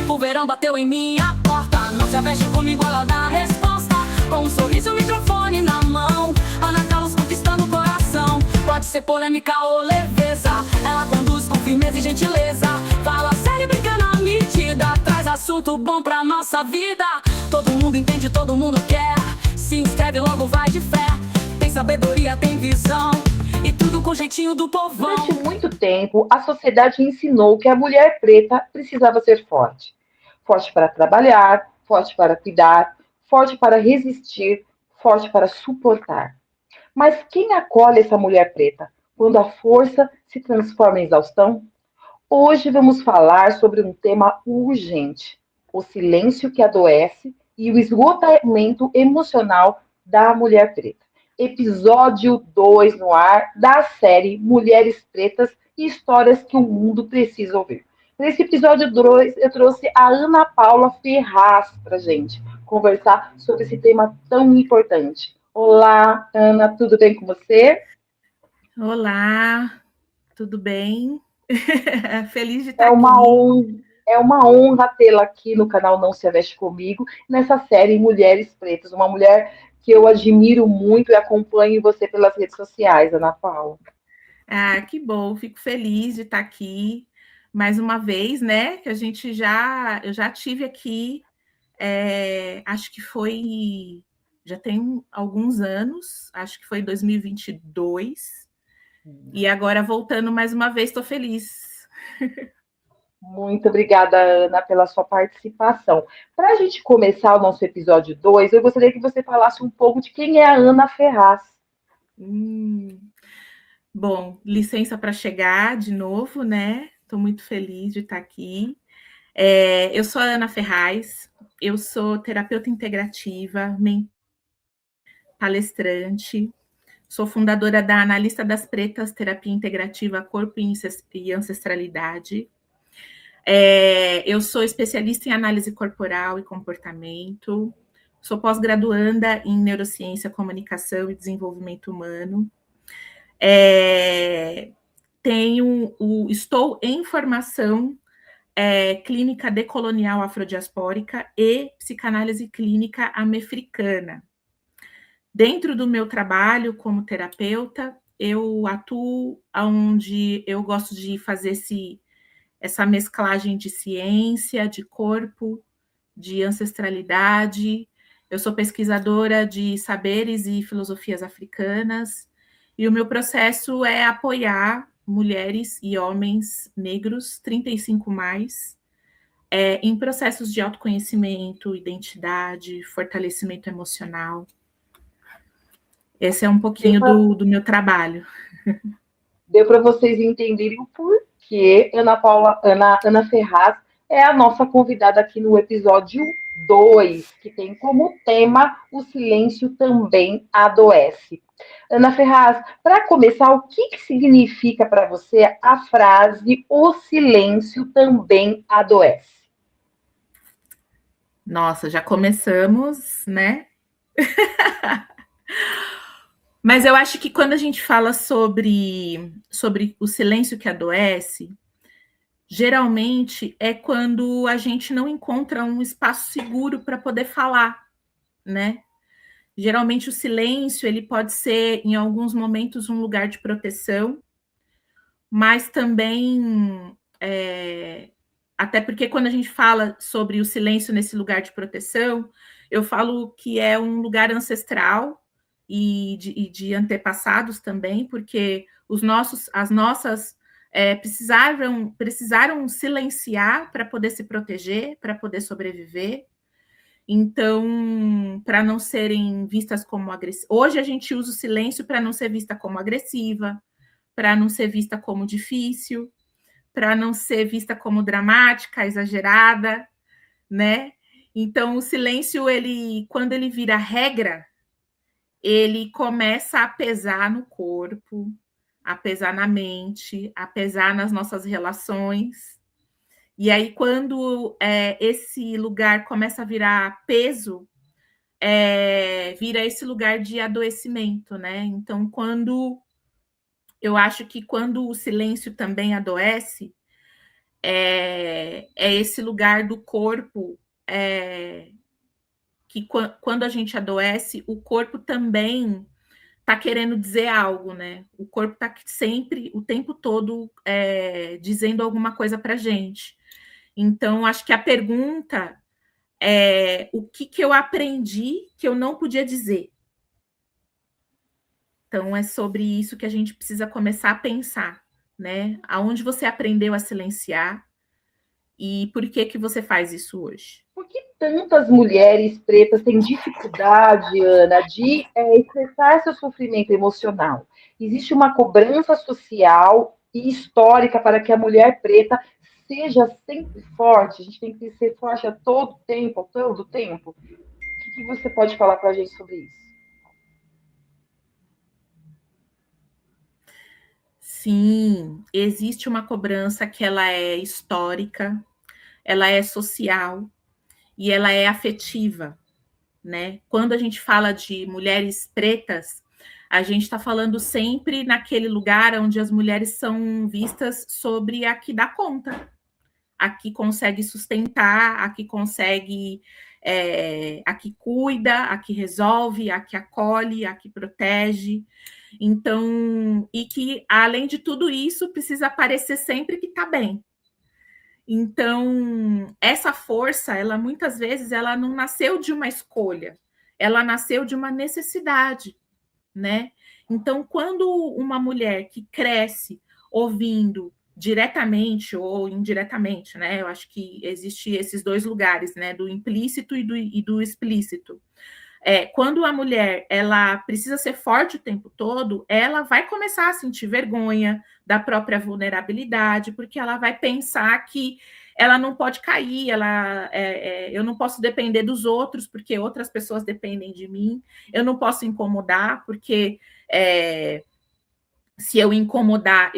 O verão bateu em minha porta. Não se aveste comigo, ela dá a resposta. Com um sorriso e um microfone na mão. Ana Carlos conquistando o coração. Pode ser polêmica ou leveza. Ela conduz com firmeza e gentileza. Fala sério e brinca na medida. Traz assunto bom pra nossa vida. Todo mundo entende, todo mundo quer. Se inscreve logo, vai de fé. Tem sabedoria, tem visão. E tudo com jeitinho do povão. Durante muito tempo, a sociedade ensinou que a mulher preta precisava ser forte. Forte para trabalhar, forte para cuidar, forte para resistir, forte para suportar. Mas quem acolhe essa mulher preta quando a força se transforma em exaustão? Hoje vamos falar sobre um tema urgente: o silêncio que adoece e o esgotamento emocional da mulher preta. Episódio 2 no ar da série Mulheres Pretas e Histórias que o Mundo Precisa Ouvir. Nesse episódio 2, eu trouxe a Ana Paula Ferraz para gente conversar sobre esse tema tão importante. Olá, Ana, tudo bem com você? Olá, tudo bem? Feliz de estar É uma aqui. honra, é uma honra tê-la aqui no canal Não Se Veste Comigo, nessa série Mulheres Pretas, uma mulher que eu admiro muito e acompanho você pelas redes sociais, Ana Paula. Ah, que bom, fico feliz de estar aqui mais uma vez, né? Que eu já tive aqui, acho que foi, já tem alguns anos, acho que foi em 2022, e agora voltando mais uma vez, estou feliz. Muito obrigada, Ana, pela sua participação. Para a gente começar o nosso episódio 2, eu gostaria que você falasse um pouco de quem é a Ana Ferraz. Hum, Bom, licença para chegar de novo, né? Estou muito feliz de estar aqui. Eu sou a Ana Ferraz, eu sou terapeuta integrativa, palestrante, sou fundadora da Analista das Pretas, Terapia Integrativa Corpo e Ancestralidade. Eu sou especialista em análise corporal e comportamento, sou pós-graduanda em neurociência, comunicação e desenvolvimento humano. Estou em formação clínica decolonial afrodiaspórica e psicanálise clínica amefricana. Dentro do meu trabalho como terapeuta, eu atuo onde eu gosto de fazer essa mesclagem de ciência, de corpo, de ancestralidade. Eu sou pesquisadora de saberes e filosofias africanas, e o meu processo é apoiar mulheres e homens negros, 35 mais, em processos de autoconhecimento, identidade, fortalecimento emocional. Esse é um pouquinho do meu trabalho. Deu para vocês entenderem o porquê Ana Ferraz é a nossa convidada aqui no episódio 2, que tem como tema O Silêncio Também Adoece. Ana Ferraz, para começar, o que significa para você a frase O Silêncio Também Adoece? Nossa, já começamos, né? Mas eu acho que quando a gente fala sobre o silêncio que adoece, geralmente é quando a gente não encontra um espaço seguro para poder falar, né? Geralmente o silêncio ele pode ser, em alguns momentos, um lugar de proteção, mas também até porque quando a gente fala sobre o silêncio nesse lugar de proteção, eu falo que é um lugar ancestral e de antepassados também, porque as nossas precisaram silenciar para poder se proteger, para poder sobreviver. Então, para não serem vistas como agressivas. Hoje a gente usa o silêncio para não ser vista como agressiva, para não ser vista como difícil, para não ser vista como dramática, exagerada, né? Então, o silêncio, quando ele vira regra, ele começa a pesar no corpo, a pesar na mente, a pesar nas nossas relações. E aí, quando esse lugar começa a virar peso, vira esse lugar de adoecimento, né? Então, eu acho que quando o silêncio também adoece, é esse lugar do corpo que quando a gente adoece, o corpo também está querendo dizer algo, né? O corpo está sempre, o tempo todo, dizendo alguma coisa para a gente. Então, acho que a pergunta é o que eu aprendi que eu não podia dizer. Então, é sobre isso que a gente precisa começar a pensar, né? Aonde você aprendeu a silenciar e por que você faz isso hoje? Por que tantas mulheres pretas têm dificuldade, Ana, de expressar seu sofrimento emocional? Existe uma cobrança social e histórica para que a mulher preta seja sempre forte. A gente tem que ser forte a todo tempo, todo tempo. O que você pode falar para a gente sobre isso? Sim, existe uma cobrança que ela é histórica, ela é social e ela é afetiva, né? Quando a gente fala de mulheres pretas, a gente está falando sempre naquele lugar onde as mulheres são vistas sobre a que dá conta, a que consegue sustentar, a que consegue, a que cuida, a que resolve, a que acolhe, a que protege. Então, e que, além de tudo isso, precisa parecer sempre que está bem. Então, essa força, ela muitas vezes, ela não nasceu de uma escolha, ela nasceu de uma necessidade, né? Então, quando uma mulher que cresce ouvindo diretamente ou indiretamente, né? Eu acho que existe esses dois lugares, né? Do implícito e do explícito. Quando a mulher ela precisa ser forte o tempo todo, ela vai começar a sentir vergonha da própria vulnerabilidade, porque ela vai pensar que ela não pode cair, eu não posso depender dos outros, porque outras pessoas dependem de mim, eu não posso incomodar, porque se eu incomodar,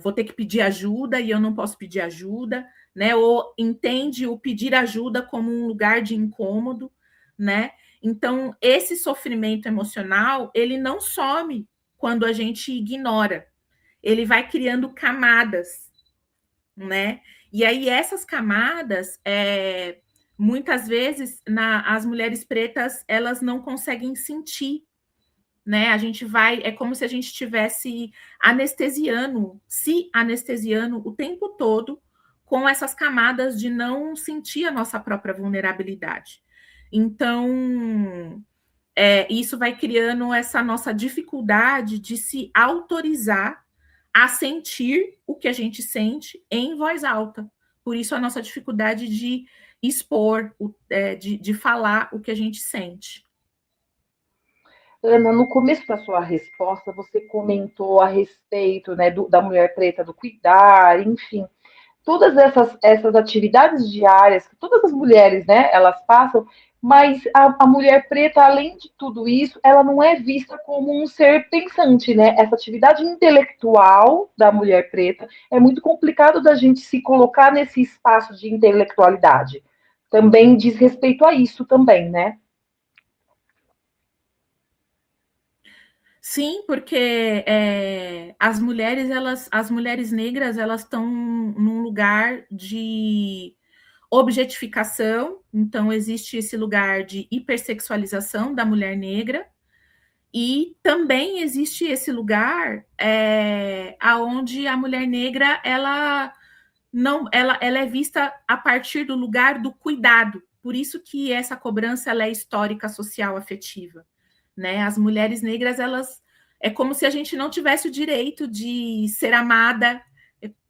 vou ter que pedir ajuda e eu não posso pedir ajuda, né? Ou entende o pedir ajuda como um lugar de incômodo, né? Então, esse sofrimento emocional, ele não some quando a gente ignora. Ele vai criando camadas, né? E aí, essas camadas, muitas vezes, as mulheres pretas, elas não conseguem sentir, né? É como se a gente estivesse se anestesiando o tempo todo com essas camadas de não sentir a nossa própria vulnerabilidade. Então, isso vai criando essa nossa dificuldade de se autorizar a sentir o que a gente sente em voz alta. Por isso, a nossa dificuldade de expor, de falar o que a gente sente. Ana, no começo da sua resposta, você comentou a respeito, né, da mulher preta, do cuidar, enfim, todas essas atividades diárias que todas as mulheres, né, elas passam, mas a mulher preta, além de tudo isso, ela não é vista como um ser pensante, né? Essa atividade intelectual da mulher preta é muito complicado da gente se colocar nesse espaço de intelectualidade. Também diz respeito a isso também, né? Sim, porque as mulheres negras, elas estão num lugar de objetificação, então existe esse lugar de hipersexualização da mulher negra, e também existe esse lugar aonde a mulher negra ela é vista a partir do lugar do cuidado. Por isso que essa cobrança ela é histórica, social, afetiva, né? As mulheres negras, elas é como se a gente não tivesse o direito de ser amada,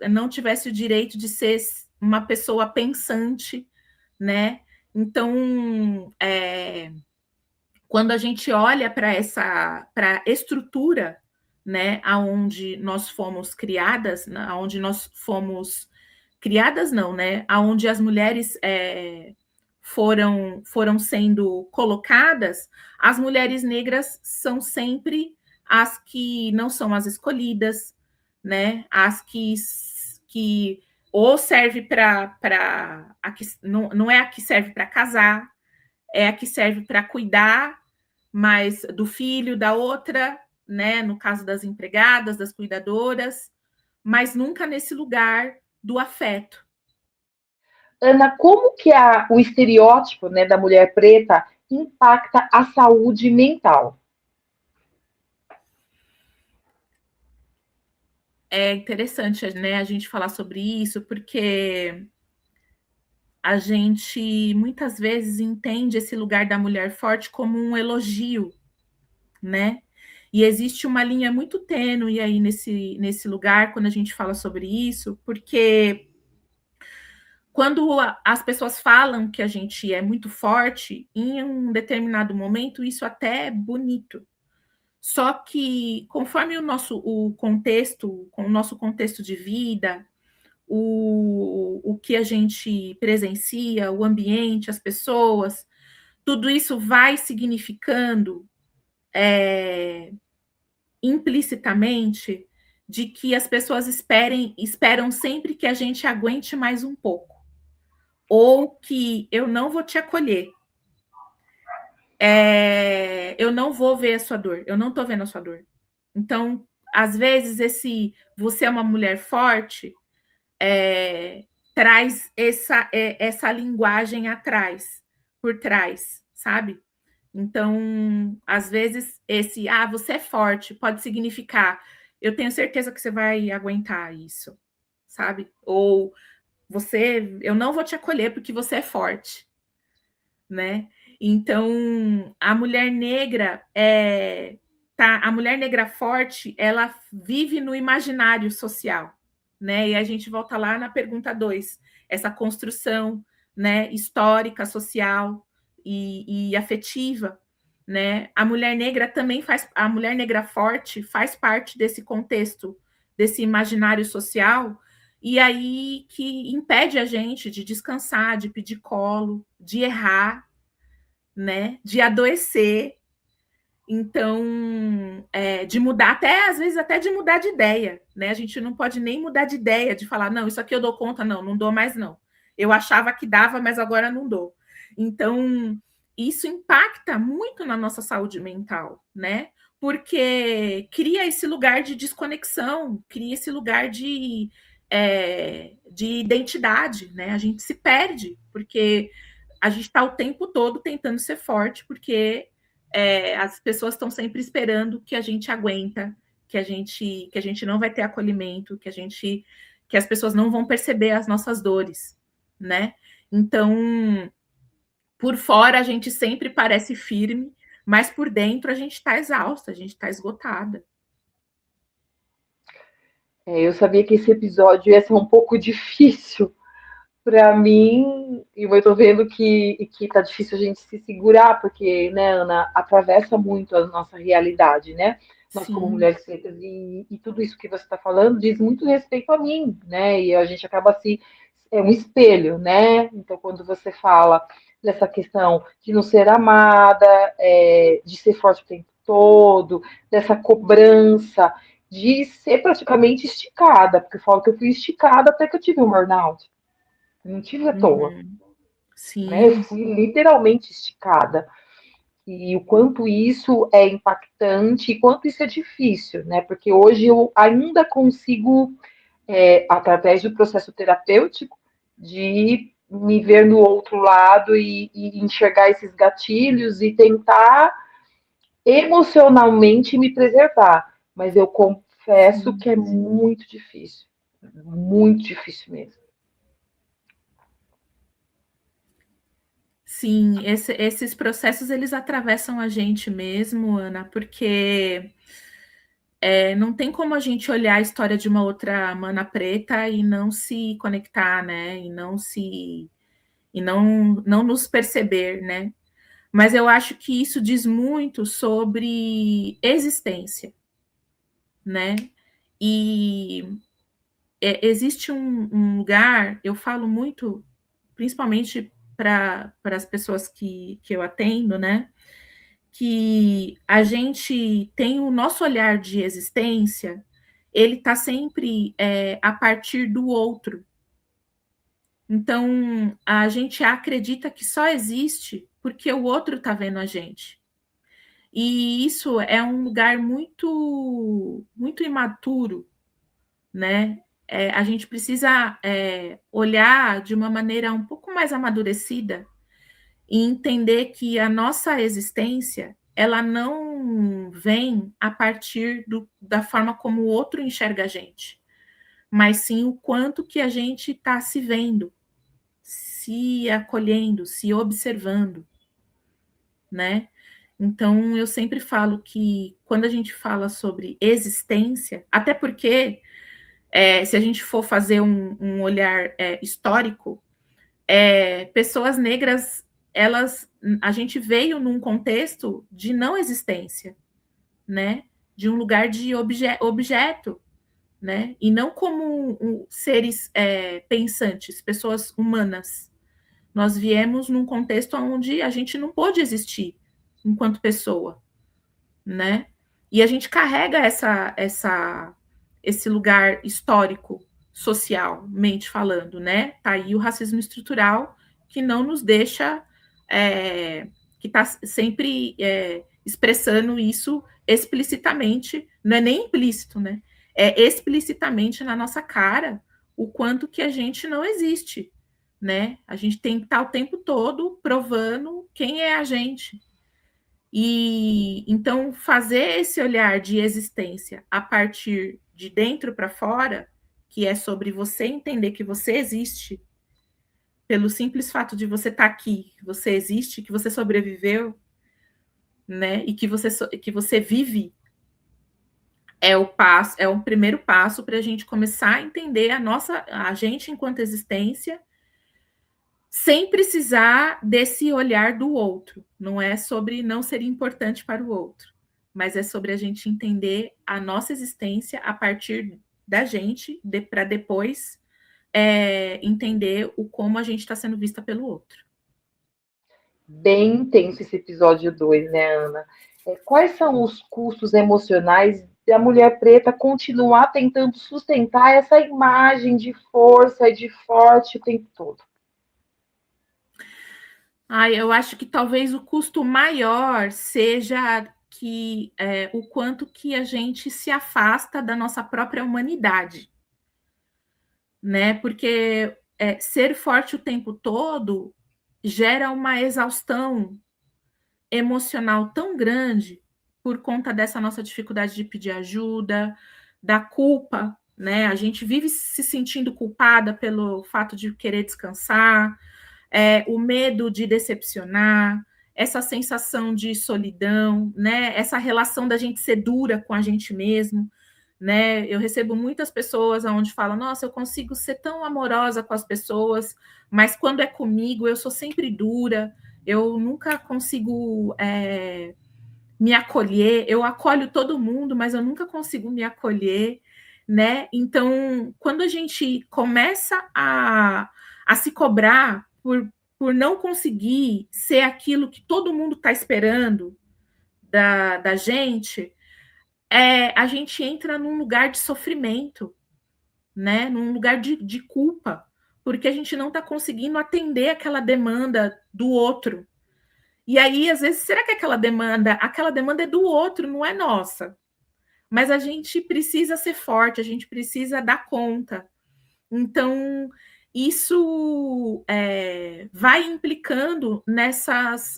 não tivesse o direito de ser uma pessoa pensante, né? Então, quando a gente olha para a estrutura, né, aonde nós fomos criadas, aonde nós fomos criadas, não, né, aonde as mulheres foram sendo colocadas, as mulheres negras são sempre as que não são as escolhidas, né, as que ou serve para não é a que serve para casar, é a que serve para cuidar mais do filho da outra, né? No caso das empregadas, das cuidadoras, mas nunca nesse lugar do afeto. Ana, como que o estereótipo, né, da mulher preta impacta a saúde mental? É interessante, né, a gente falar sobre isso, porque a gente muitas vezes entende esse lugar da mulher forte como um elogio, né? E existe uma linha muito tênue aí nesse lugar quando a gente fala sobre isso, porque quando as pessoas falam que a gente é muito forte, em um determinado momento, isso até é bonito. Só que conforme o contexto, com o nosso contexto de vida, o que a gente presencia, o ambiente, as pessoas, tudo isso vai significando implicitamente de que as pessoas esperam sempre que a gente aguente mais um pouco, ou que eu não vou te acolher, eu não vou ver a sua dor, eu não estou vendo a sua dor. Então, às vezes, você é uma mulher forte traz essa linguagem atrás, por trás, sabe? Então, às vezes, você é forte, pode significar, eu tenho certeza que você vai aguentar isso, sabe? Ou eu não vou te acolher porque você é forte, né? Então, a mulher negra forte, ela vive no imaginário social, né? E a gente volta lá na pergunta 2, essa construção, né, histórica, social e afetiva, né? A mulher negra forte faz parte desse contexto, desse imaginário social, e aí que impede a gente de descansar, de pedir colo, de errar, né? De adoecer, então, de mudar, até às vezes até de mudar de ideia, né? A gente não pode nem mudar de ideia, de falar, não, isso aqui eu dou conta, não, não dou mais, não. Eu achava que dava, mas agora não dou. Então, isso impacta muito na nossa saúde mental, né? Porque cria esse lugar de desconexão, cria esse lugar de identidade, né? A gente se perde, porque a gente está o tempo todo tentando ser forte, porque as pessoas estão sempre esperando que a gente aguenta, que a gente não vai ter acolhimento, que as pessoas não vão perceber as nossas dores, né? Então, por fora a gente sempre parece firme, mas por dentro a gente está exausta, a gente está esgotada. Eu sabia que esse episódio ia ser um pouco difícil para mim, e eu tô vendo que tá difícil a gente se segurar, porque, né, Ana, atravessa muito a nossa realidade, né? Nós, como Sim, mulheres pretas, e tudo isso que você está falando diz muito respeito a mim, né? E a gente acaba se. É um espelho, né? Então, quando você fala dessa questão de não ser amada, de ser forte o tempo todo, dessa cobrança, de ser praticamente esticada, porque eu falo que eu fui esticada até que eu tive um burnout. Eu não tive à toa, uhum, né? Eu sim, fui literalmente esticada. E o quanto isso é impactante e quanto isso é difícil, né? Porque hoje eu ainda consigo, através do processo terapêutico, de me ver no outro lado e enxergar esses gatilhos e tentar emocionalmente me preservar. Mas eu confesso sim. que é muito difícil mesmo. Sim, esses processos eles atravessam a gente mesmo, Ana, porque não tem como a gente olhar a história de uma outra mana preta e não se conectar, né? E não nos perceber, né? Mas eu acho que isso diz muito sobre existência, né? E existe um lugar, eu falo muito, principalmente para as pessoas que eu atendo, né? Que a gente tem o nosso olhar de existência, ele está sempre a partir do outro. Então, a gente acredita que só existe porque o outro está vendo a gente. E isso é um lugar muito, muito imaturo, né? a gente precisa olhar de uma maneira um pouco mais amadurecida e entender que a nossa existência, ela não vem a partir da forma como o outro enxerga a gente, mas sim o quanto que a gente está se vendo, se acolhendo, se observando, né? Então, eu sempre falo que quando a gente fala sobre existência, até porque, se a gente for fazer um olhar histórico, pessoas negras, a gente veio num contexto de não existência, né? De um lugar de objeto, né? E não como seres pensantes, pessoas humanas. Nós viemos num contexto onde a gente não pôde existir enquanto pessoa, né? E a gente carrega esse lugar histórico, socialmente falando, né? Tá aí o racismo estrutural que não nos deixa, que está sempre expressando isso explicitamente, não é nem implícito, né? É explicitamente na nossa cara o quanto que a gente não existe, né? A gente tem que estar o tempo todo provando quem é a gente. E então fazer esse olhar de existência a partir de dentro para fora, que é sobre você entender que você existe, pelo simples fato de você estar aqui, que você existe, que você sobreviveu, né? E que você vive, é o primeiro passo para a gente começar a entender a gente enquanto existência, sem precisar desse olhar do outro. Não é sobre não ser importante para o outro, mas é sobre a gente entender a nossa existência a partir da gente, para depois entender como a gente está sendo vista pelo outro. Bem intenso esse episódio 2, né, Ana? Quais são os custos emocionais da mulher preta continuar tentando sustentar essa imagem de força e de forte o tempo todo? Eu acho que talvez o custo maior seja o quanto que a gente se afasta da nossa própria humanidade, né? Porque ser forte o tempo todo gera uma exaustão emocional tão grande por conta dessa nossa dificuldade de pedir ajuda, da culpa, né? A gente vive se sentindo culpada pelo fato de querer descansar, o medo de decepcionar, essa sensação de solidão, né? Essa relação da gente ser dura com a gente mesmo, né? Eu recebo muitas pessoas onde falam: nossa, eu consigo ser tão amorosa com as pessoas, mas quando é comigo eu sou sempre dura, eu nunca consigo me acolher, eu acolho todo mundo, mas eu nunca consigo me acolher, né? Então, quando a gente começa a se cobrar por não conseguir ser aquilo que todo mundo está esperando da gente, a gente entra num lugar de sofrimento, né? Num lugar de culpa, porque a gente não está conseguindo atender aquela demanda do outro. E aí, às vezes, será que aquela demanda é do outro, não é nossa? Mas a gente precisa ser forte, a gente precisa dar conta. Então, isso vai implicando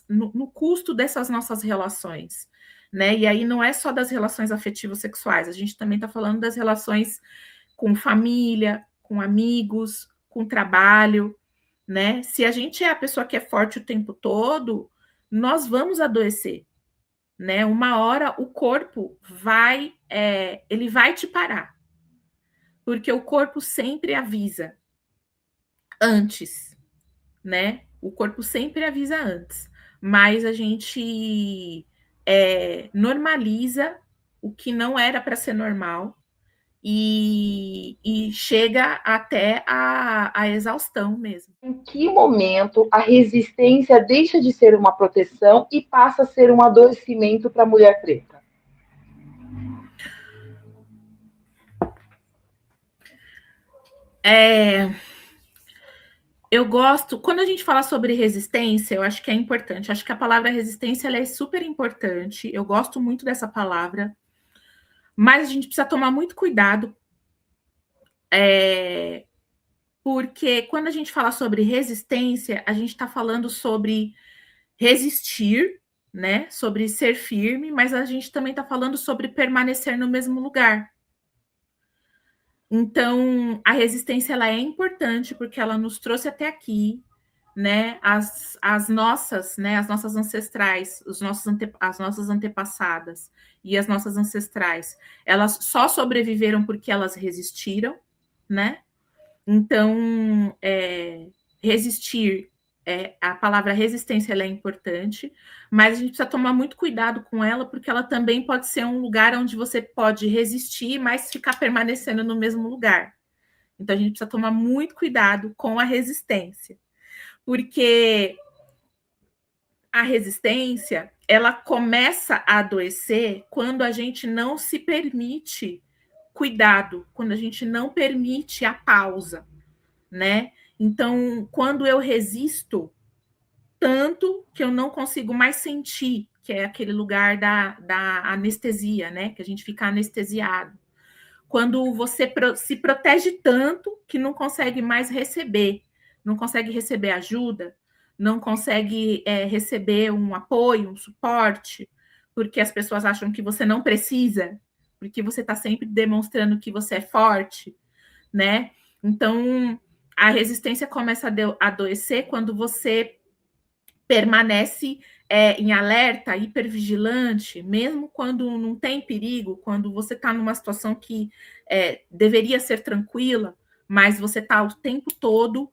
no custo dessas nossas relações, né? E aí não é só das relações afetivas sexuais, a gente também está falando das relações com família, com amigos, com trabalho, né? Se a gente é a pessoa que é forte o tempo todo, nós vamos adoecer, né? Uma hora o corpo ele vai te parar, porque o corpo sempre avisa antes, né? O corpo sempre avisa antes, mas a gente normaliza o que não era para ser normal e chega até a exaustão mesmo. Em que momento a resistência deixa de ser uma proteção e passa a ser um adoecimento para a mulher preta? Eu gosto, quando a gente fala sobre resistência, eu acho que é importante. Acho que a palavra resistência ela é super importante. Eu gosto muito dessa palavra, mas a gente precisa tomar muito cuidado Porque quando a gente fala sobre resistência, a gente está falando sobre resistir, né? Sobre ser firme, mas a gente também está falando sobre permanecer no mesmo lugar. Então, a resistência ela é importante porque ela nos trouxe até aqui, né? As nossas ancestrais, as nossas antepassadas e as nossas ancestrais, elas só sobreviveram porque elas resistiram, né? Então, resistir, a palavra resistência ela é importante, mas a gente precisa tomar muito cuidado com ela, porque ela também pode ser um lugar onde você pode resistir, mas ficar permanecendo no mesmo lugar. Então, a gente precisa tomar muito cuidado com a resistência, porque a resistência, ela começa a adoecer quando a gente não se permite cuidado, quando a gente não permite a pausa, né? Então, quando eu resisto tanto que eu não consigo mais sentir, que é aquele lugar da anestesia, né? Que a gente fica anestesiado. Quando você se protege tanto que não consegue mais receber, não consegue receber ajuda, não consegue receber um apoio, um suporte, porque as pessoas acham que você não precisa, porque você está sempre demonstrando que você é forte, né? Então, a resistência começa a adoecer quando você permanece em alerta, hipervigilante, mesmo quando não tem perigo, quando você está numa situação que deveria ser tranquila, mas você está o tempo todo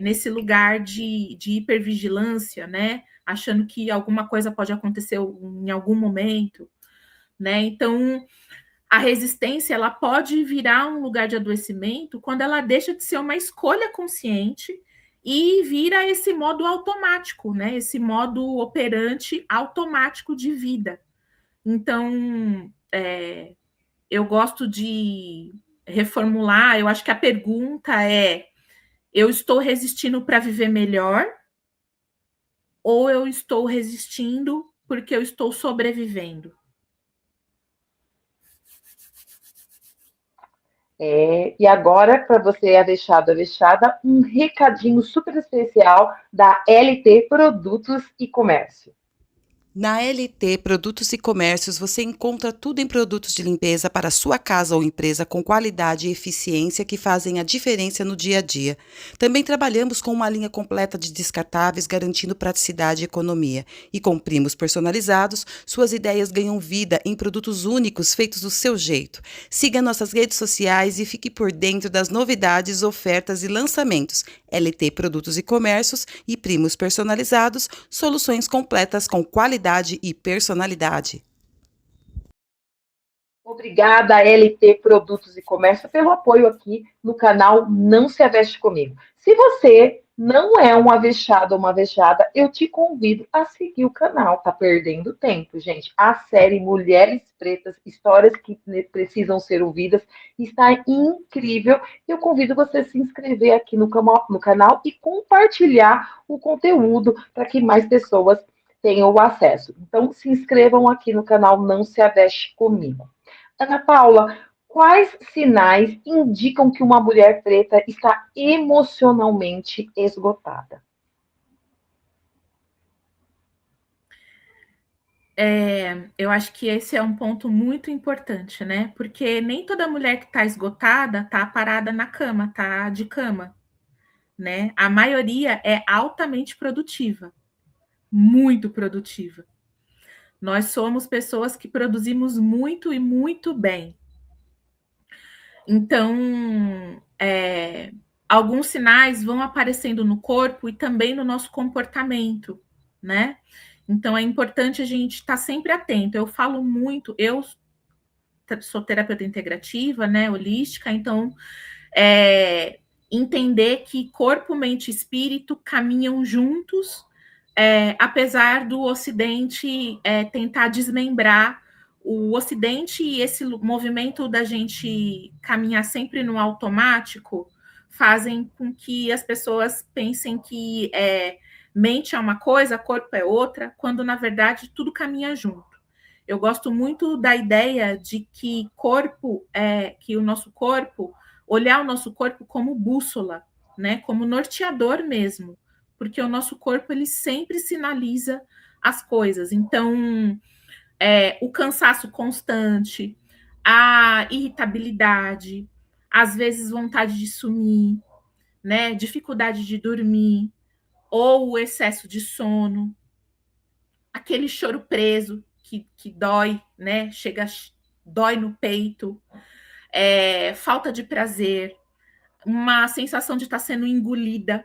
nesse lugar de hipervigilância, né? Achando que alguma coisa pode acontecer em algum momento, né? Então, a resistência ela pode virar um lugar de adoecimento quando ela deixa de ser uma escolha consciente e vira esse modo automático, né? Esse modo operante automático de vida. Então, eu gosto de reformular. Eu acho que a pergunta é: eu estou resistindo para viver melhor ou eu estou resistindo porque eu estou sobrevivendo? E agora, para você, avexada, um recadinho super especial da LT Produtos e Comércio. Na LT Produtos e Comércios, você encontra tudo em produtos de limpeza para sua casa ou empresa com qualidade e eficiência que fazem a diferença no dia a dia. Também trabalhamos com uma linha completa de descartáveis, garantindo praticidade e economia. E com primos personalizados, suas ideias ganham vida em produtos únicos feitos do seu jeito. Siga nossas redes sociais e fique por dentro das novidades, ofertas e lançamentos. LT Produtos e Comércios e primos personalizados, soluções completas com qualidade e personalidade. Obrigada, LT Produtos e Comércio, pelo apoio aqui no canal Não Se Aveste Comigo. Se você não é um avexado ou uma avexada, eu te convido a seguir o canal. Tá perdendo tempo, gente. A série Mulheres Pretas, histórias que precisam ser ouvidas, está incrível. Eu convido você a se inscrever aqui no canal e compartilhar o conteúdo para que mais pessoas tenham o acesso. Então, se inscrevam aqui no canal Não Se Aveste Comigo. Ana Paula, quais sinais indicam que uma mulher preta está emocionalmente esgotada? Eu acho que esse é um ponto muito importante, né? Porque nem toda mulher que está esgotada está parada na cama, está de cama, né? A maioria é altamente produtiva, muito produtiva. Nós somos pessoas que produzimos muito e muito bem. Então, alguns sinais vão aparecendo no corpo e também no nosso comportamento, né? Então, é importante a gente estar sempre atento. Eu falo muito, eu sou terapeuta integrativa, né, holística, então, entender que corpo, mente e espírito caminham juntos, apesar do Ocidente tentar desmembrar o Ocidente e esse movimento da gente caminhar sempre no automático fazem com que as pessoas pensem que mente é uma coisa, corpo é outra, quando na verdade tudo caminha junto. Eu gosto muito da ideia de que que o nosso corpo, olhar o nosso corpo como bússola, né? Como norteador mesmo, porque o nosso corpo ele sempre sinaliza as coisas. Então, o cansaço constante, a irritabilidade, às vezes vontade de sumir, né? Dificuldade de dormir, ou o excesso de sono, aquele choro preso que dói, né? Dói no peito, falta de prazer, uma sensação de estar sendo engolida,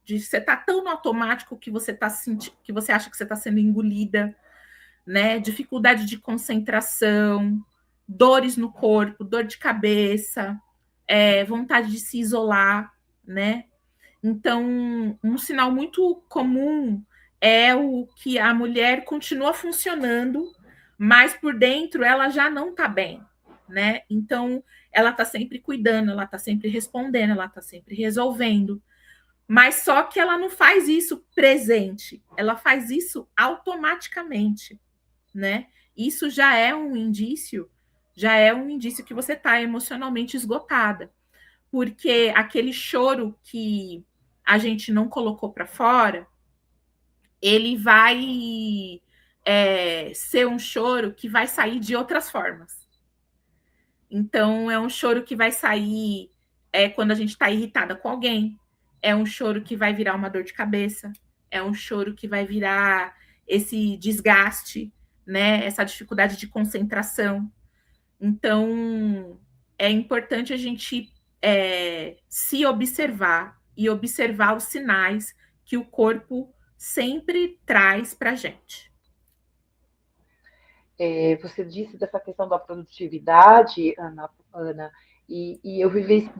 de você estar tão no automático que você tá sentindo, que você acha que você está sendo engolida, né? Dificuldade de concentração, dores no corpo, dor de cabeça, vontade de se isolar, né? Então, um sinal muito comum é o que a mulher continua funcionando, mas por dentro ela já não está bem, né? Então, ela está sempre cuidando, ela está sempre respondendo, ela está sempre resolvendo, mas só que ela não faz isso presente, ela faz isso automaticamente, né? Isso já é um indício que você está emocionalmente esgotada, porque aquele choro que a gente não colocou para fora, ele vai ser um choro que vai sair de outras formas. Então, é um choro que vai sair quando a gente está irritada com alguém, é um choro que vai virar uma dor de cabeça, é um choro que vai virar esse desgaste, né? Essa dificuldade de concentração. Então, é importante a gente se observar e observar os sinais que o corpo sempre traz para a gente. Você disse dessa questão da produtividade, Ana, e eu vivi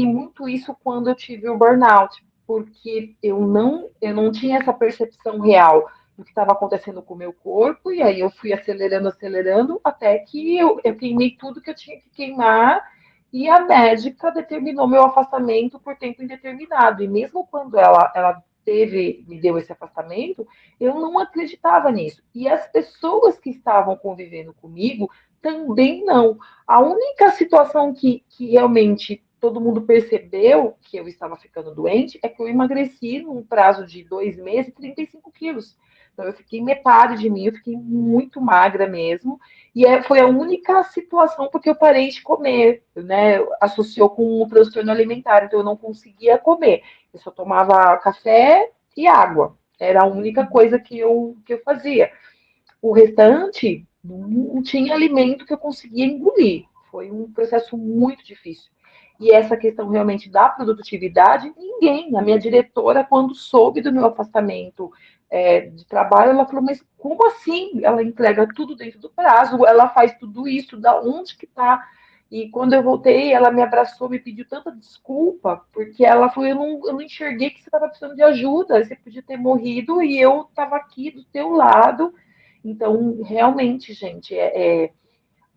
muito isso quando eu tive o burnout, porque eu não tinha essa percepção real do que estava acontecendo com o meu corpo, e aí eu fui acelerando, até que eu queimei tudo que eu tinha que queimar, e a médica determinou meu afastamento por tempo indeterminado. E mesmo quando ela me deu esse afastamento, eu não acreditava nisso. E as pessoas que estavam convivendo comigo também não. A única situação que realmente todo mundo percebeu que eu estava ficando doente é que eu emagreci num prazo de 2 meses 35 quilos. Então, eu fiquei metade de mim, eu fiquei muito magra mesmo. E foi a única situação porque eu parei de comer, né? Associou com um transtorno alimentar, então eu não conseguia comer. Eu só tomava café e água. Era a única coisa que eu fazia. O restante não tinha alimento que eu conseguia engolir. Foi um processo muito difícil. E essa questão realmente da produtividade, ninguém, a minha diretora, quando soube do meu afastamento de trabalho, ela falou, mas como assim? Ela entrega tudo dentro do prazo, ela faz tudo isso, da onde que está? E quando eu voltei, ela me abraçou, me pediu tanta desculpa, porque ela falou, eu não enxerguei que você estava precisando de ajuda, você podia ter morrido e eu estava aqui do teu lado. Então, realmente, gente,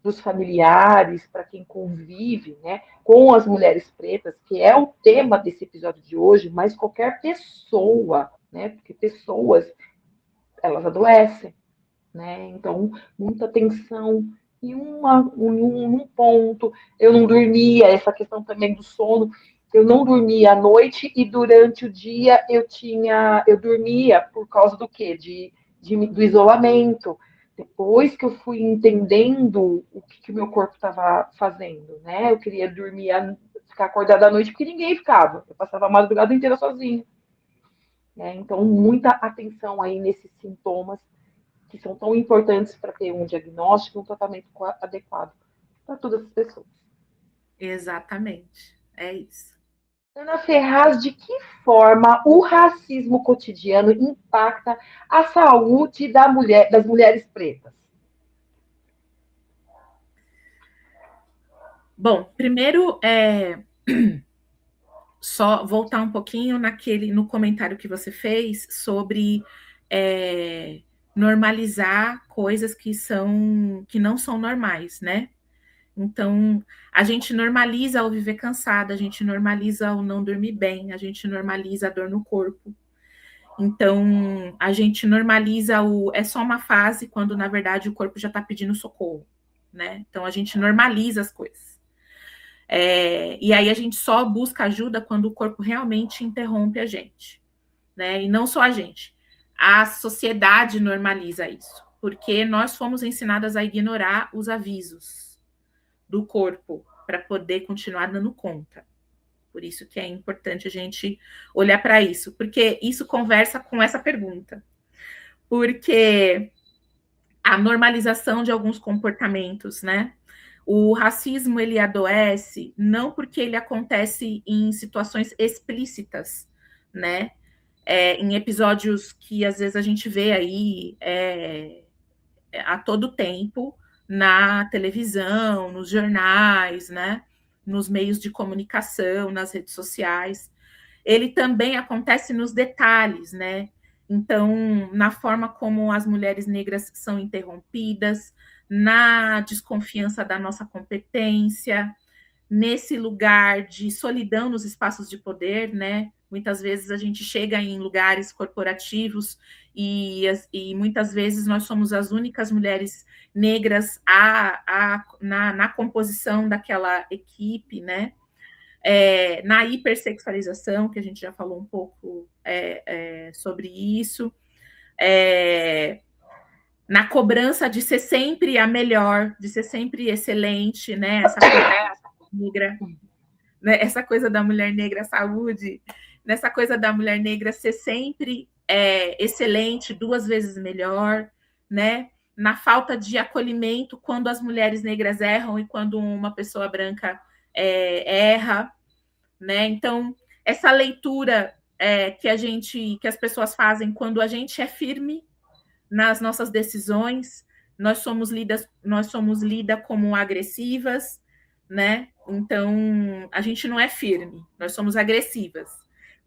dos familiares, para quem convive, né, com as mulheres pretas, que é o tema desse episódio de hoje, mas qualquer pessoa, né, porque pessoas, elas adoecem, né, então, muita atenção em um ponto. Eu não dormia, essa questão também do sono, eu não dormia à noite e durante o dia eu dormia por causa do quê? Do isolamento. Depois que eu fui entendendo o que o meu corpo estava fazendo, né? Eu queria dormir, ficar acordada à noite porque ninguém ficava. Eu passava a madrugada inteira sozinha. Né? Então, muita atenção aí nesses sintomas que são tão importantes para ter um diagnóstico e um tratamento adequado para todas as pessoas. Exatamente, é isso. Ana Ferraz, de que forma o racismo cotidiano impacta a saúde das mulheres pretas? Bom, primeiro só voltar um pouquinho no comentário que você fez sobre normalizar coisas que não são normais, né? Então, a gente normaliza o viver cansada, a gente normaliza o não dormir bem, a gente normaliza a dor no corpo. Então, a gente normaliza é só uma fase, quando na verdade o corpo já está pedindo socorro, né? Então, a gente normaliza as coisas. E aí a gente só busca ajuda quando o corpo realmente interrompe a gente, né? E não só a gente. A sociedade normaliza isso, porque nós fomos ensinadas a ignorar os avisos do corpo para poder continuar dando conta. Por isso que é importante a gente olhar para isso, porque isso conversa com essa pergunta. Porque a normalização de alguns comportamentos, né? O racismo, ele adoece não porque ele acontece em situações explícitas, né? Em episódios que às vezes a gente vê aí a todo tempo na televisão, nos jornais, né? Nos meios de comunicação, nas redes sociais. Ele também acontece nos detalhes, né? Então, na forma como as mulheres negras são interrompidas, na desconfiança da nossa competência, nesse lugar de solidão nos espaços de poder, né? Muitas vezes a gente chega em lugares corporativos e muitas vezes nós somos as únicas mulheres negras na composição daquela equipe, né? Na hipersexualização, que a gente já falou um pouco sobre isso, na cobrança de ser sempre a melhor, de ser sempre excelente, né? Essa coisa negra, né? Essa coisa da mulher negra saúde, nessa coisa da mulher negra ser sempre excelente, 2 vezes melhor, né? Na falta de acolhimento quando as mulheres negras erram e quando uma pessoa branca erra, né? Então, essa leitura que as pessoas fazem quando a gente é firme nas nossas decisões, nós somos lida como agressivas, né? Então, a gente não é firme, nós somos agressivas.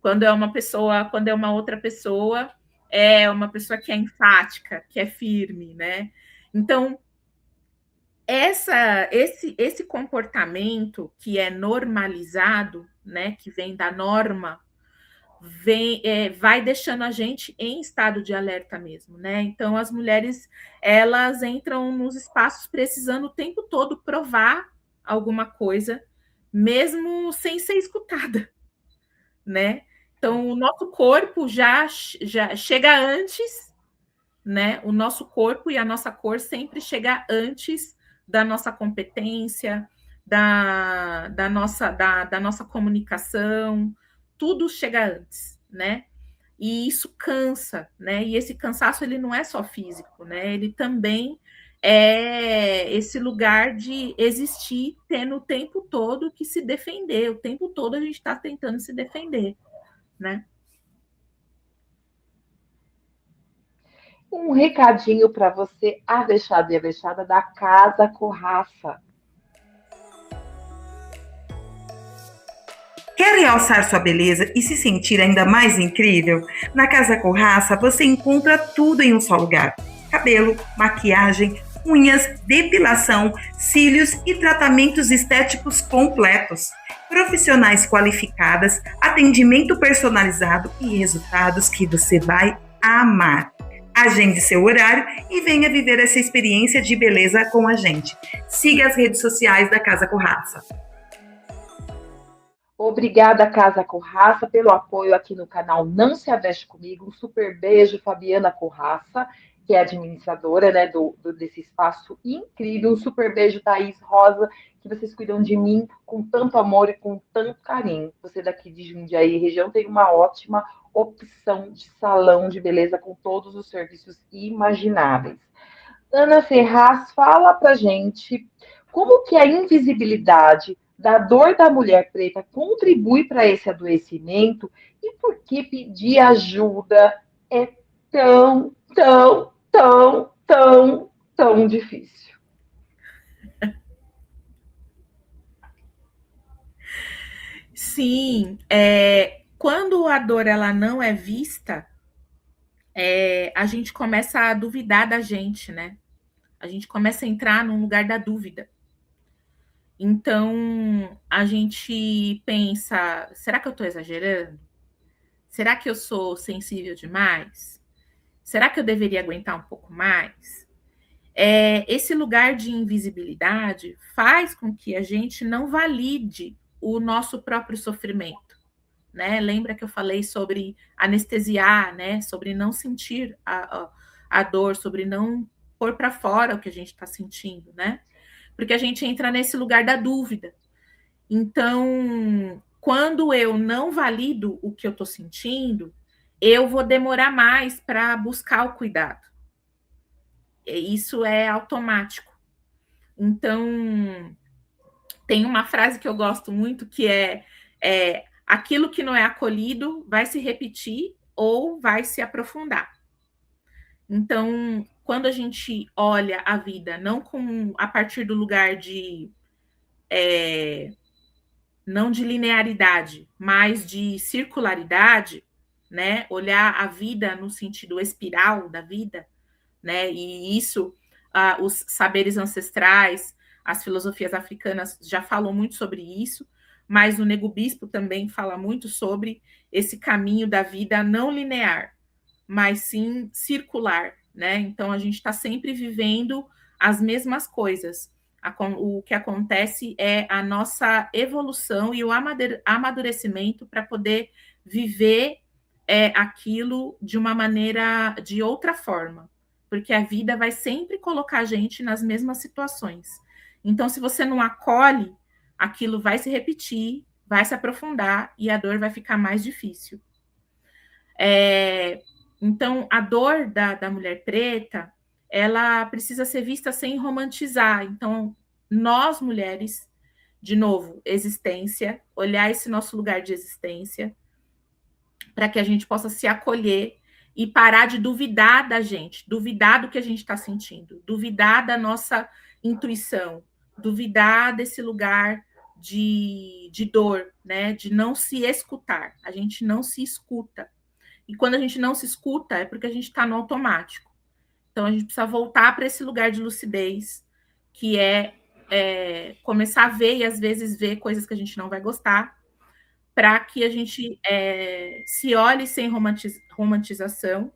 Quando é uma outra pessoa, é uma pessoa que é enfática, que é firme, né? Então, esse comportamento que é normalizado, né, que vem da norma, vai deixando a gente em estado de alerta mesmo, né? Então, as mulheres, elas entram nos espaços precisando o tempo todo provar alguma coisa, mesmo sem ser escutada, né? Então, o nosso corpo já chega antes, né? O nosso corpo e a nossa cor sempre chega antes da nossa competência, da nossa comunicação, tudo chega antes, né? E isso cansa, né? E esse cansaço, ele não é só físico, né? Ele também é esse lugar de existir, tendo o tempo todo que se defender, o tempo todo a gente está tentando se defender, né? Um recadinho para você, avexado e avexada da Casa Corraça. Quer realçar sua beleza e se sentir ainda mais incrível? Na Casa Corraça você encontra tudo em um só lugar: cabelo, maquiagem, unhas, depilação, cílios e tratamentos estéticos completos. Profissionais qualificadas, atendimento personalizado e resultados que você vai amar. Agende seu horário e venha viver essa experiência de beleza com a gente. Siga as redes sociais da Casa Corraça. Obrigada, Casa Corraça, pelo apoio aqui no canal Não Se Aveste Comigo. Um super beijo, Fabiana Corraça, que é administradora, né, desse espaço incrível. Um super beijo, Thaís Rosa, que vocês cuidam de mim com tanto amor e com tanto carinho. Você daqui de Jundiaí, região, tem uma ótima opção de salão de beleza com todos os serviços imagináveis. Ana Ferraz, fala pra gente como que a invisibilidade da dor da mulher preta contribui para esse adoecimento e por que pedir ajuda é tão, tão, tão, tão, tão difícil. Sim, quando a dor ela não é vista, a gente começa a duvidar da gente, né? A gente começa a entrar num lugar da dúvida. Então, a gente pensa, será que eu estou exagerando? Será que eu sou sensível demais? Será que eu deveria aguentar um pouco mais? esse lugar de invisibilidade faz com que a gente não valide o nosso próprio sofrimento, né? Lembra que eu falei sobre anestesiar, né? Sobre não sentir a dor, sobre não pôr para fora o que a gente está sentindo, né? Porque a gente entra nesse lugar da dúvida. Então, quando eu não valido o que eu estou sentindo, eu vou demorar mais para buscar o cuidado. Isso é automático. Então, tem uma frase que eu gosto muito que é aquilo que não é acolhido vai se repetir ou vai se aprofundar. Então, quando a gente olha a vida não a partir do lugar de não de linearidade, mas de circularidade, né? Olhar a vida no sentido espiral da vida, né? E isso, os saberes ancestrais, as filosofias africanas já falam muito sobre isso, mas o Nego Bispo também fala muito sobre esse caminho da vida não linear, mas sim circular, né? Então a gente está sempre vivendo as mesmas coisas. O que acontece é a nossa evolução e o amadurecimento para poder viver aquilo de uma maneira, de outra forma, porque a vida vai sempre colocar a gente nas mesmas situações. Então, se você não acolhe, aquilo vai se repetir, vai se aprofundar e a dor vai ficar mais difícil. Então, a dor da mulher preta, ela precisa ser vista sem romantizar. Então, nós mulheres, de novo, existência, olhar esse nosso lugar de existência, para que a gente possa se acolher e parar de duvidar da gente, duvidar do que a gente está sentindo, duvidar da nossa intuição, duvidar desse lugar de dor, né? De não se escutar. A gente não se escuta. E quando a gente não se escuta, é porque a gente está no automático. Então, a gente precisa voltar para esse lugar de lucidez, que é começar a ver e, às vezes, ver coisas que a gente não vai gostar, para que a gente se olhe sem romantização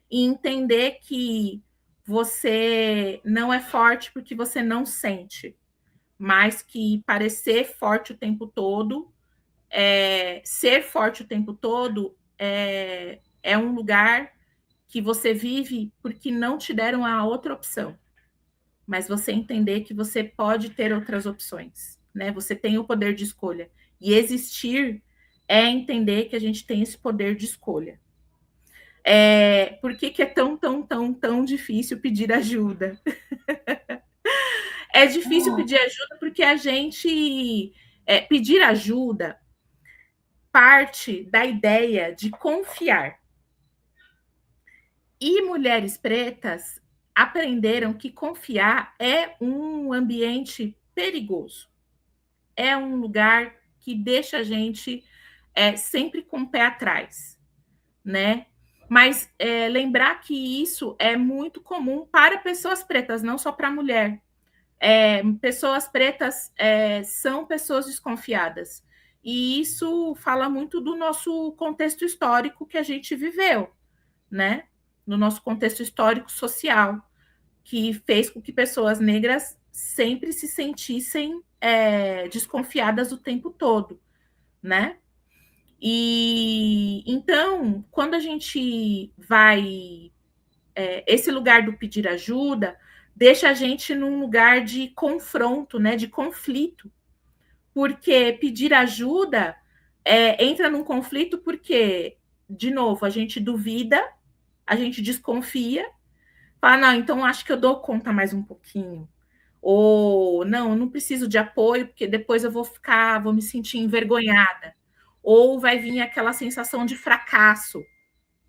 e entender que você não é forte porque você não sente, mas que parecer forte o tempo todo, ser forte o tempo todo é um lugar que você vive porque não te deram a outra opção. Mas você entender que você pode ter outras opções, né? Você tem o poder de escolha. E existir é entender que a gente tem esse poder de escolha. Por que é tão difícil pedir ajuda? É difícil pedir ajuda porque a gente... pedir ajuda parte da ideia de confiar. E mulheres pretas aprenderam que confiar é um ambiente perigoso. É um lugar que deixa a gente sempre com o pé atrás, né? Mas lembrar que isso é muito comum para pessoas pretas, não só para mulher. Pessoas pretas são pessoas desconfiadas. E isso fala muito do nosso contexto histórico que a gente viveu, né? No nosso contexto histórico social, que fez com que pessoas negras sempre se sentissem desconfiadas o tempo todo, né? E então, quando a gente vai... esse lugar do pedir ajuda deixa a gente num lugar de confronto, né? De conflito. Porque pedir ajuda entra num conflito porque, de novo, a gente duvida, a gente desconfia, fala, não, então acho que eu dou conta mais um pouquinho. Ou, não, eu não preciso de apoio, porque depois eu vou me sentir envergonhada. Ou vai vir aquela sensação de fracasso,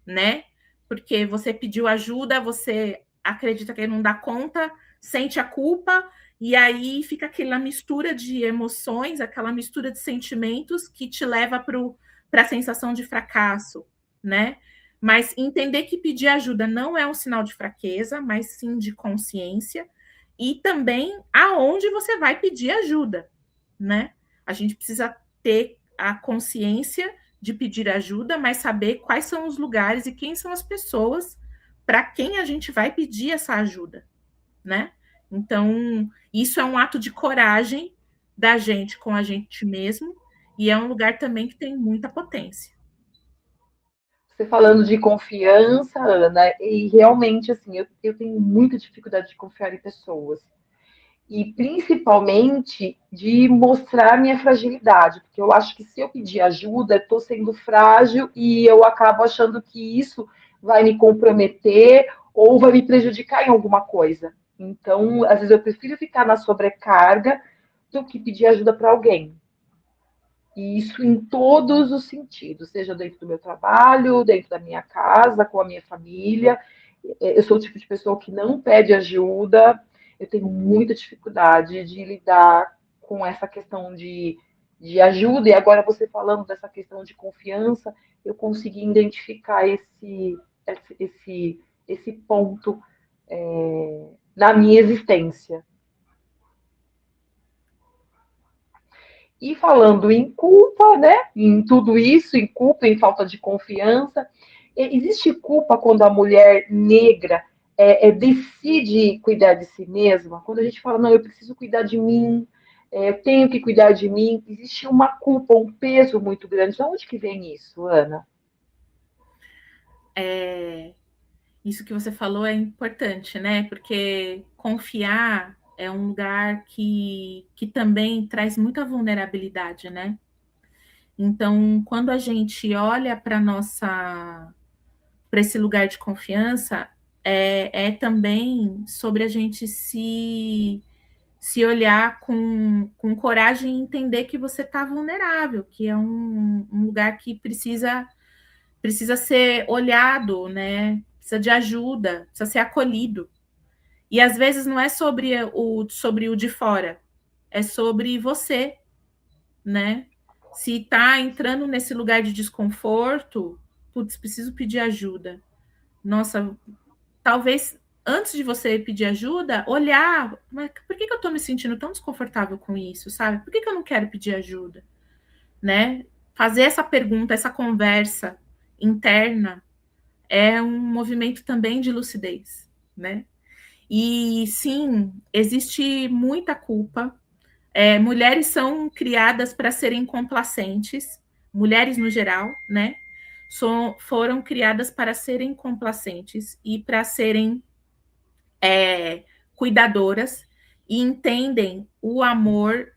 né? Porque você pediu ajuda, você acredita que não dá conta, sente a culpa, e aí fica aquela mistura de emoções, aquela mistura de sentimentos que te leva para a sensação de fracasso, né? Mas entender que pedir ajuda não é um sinal de fraqueza, mas sim de consciência, e também aonde você vai pedir ajuda, né? A gente precisa ter a consciência de pedir ajuda, mas saber quais são os lugares e quem são as pessoas para quem a gente vai pedir essa ajuda, né? Então, isso é um ato de coragem da gente com a gente mesmo, e é um lugar também que tem muita potência. Você falando de confiança, Ana, e realmente, assim, eu tenho muita dificuldade de confiar em pessoas. E principalmente de mostrar minha fragilidade, porque eu acho que se eu pedir ajuda, estou sendo frágil e eu acabo achando que isso vai me comprometer ou vai me prejudicar em alguma coisa. Então, às vezes eu prefiro ficar na sobrecarga do que pedir ajuda para alguém. E isso em todos os sentidos, seja dentro do meu trabalho, dentro da minha casa, com a minha família. Eu sou o tipo de pessoa que não pede ajuda, eu tenho muita dificuldade de lidar com essa questão de ajuda, e agora você falando dessa questão de confiança, eu consegui identificar esse ponto na minha existência. E falando em culpa, né? Em tudo isso, em culpa, em falta de confiança, existe culpa quando a mulher negra decide cuidar de si mesma? Quando a gente fala, não, eu preciso cuidar de mim, eu tenho que cuidar de mim, existe uma culpa, um peso muito grande. De onde que vem isso, Ana? Isso que você falou é importante, né? Porque confiar é um lugar que também traz muita vulnerabilidade, né? Então, quando a gente olha para esse lugar de confiança, é também sobre a gente se olhar com coragem e entender que você está vulnerável, que é um lugar que precisa ser olhado, né? Precisa de ajuda, precisa ser acolhido. E às vezes não é sobre o de fora, é sobre você, né? Se está entrando nesse lugar de desconforto, putz, preciso pedir ajuda. Nossa, talvez antes de você pedir ajuda, olhar, mas por que eu estou me sentindo tão desconfortável com isso, sabe? Por que eu não quero pedir ajuda, né? Fazer essa pergunta, essa conversa interna é um movimento também de lucidez, né? E sim, existe muita culpa. Mulheres são criadas para serem complacentes, mulheres no geral, né? Foram criadas para serem complacentes e para serem cuidadoras e entendem o amor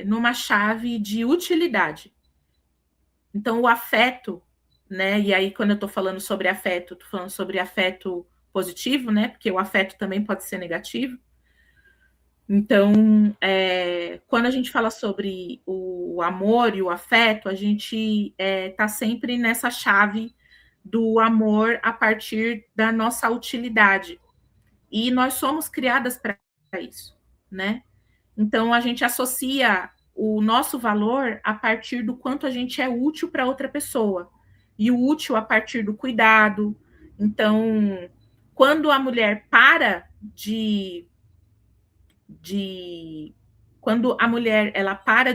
numa chave de utilidade. Então, o afeto, né? E aí, quando eu estou falando sobre afeto, estou falando sobre afeto positivo, né? Porque o afeto também pode ser negativo. Então, quando a gente fala sobre o amor e o afeto, a gente está sempre nessa chave do amor a partir da nossa utilidade. E nós somos criadas para isso, né? Então, a gente associa o nosso valor a partir do quanto a gente é útil para outra pessoa. E o útil a partir do cuidado. Então, quando a mulher para quando a mulher ela para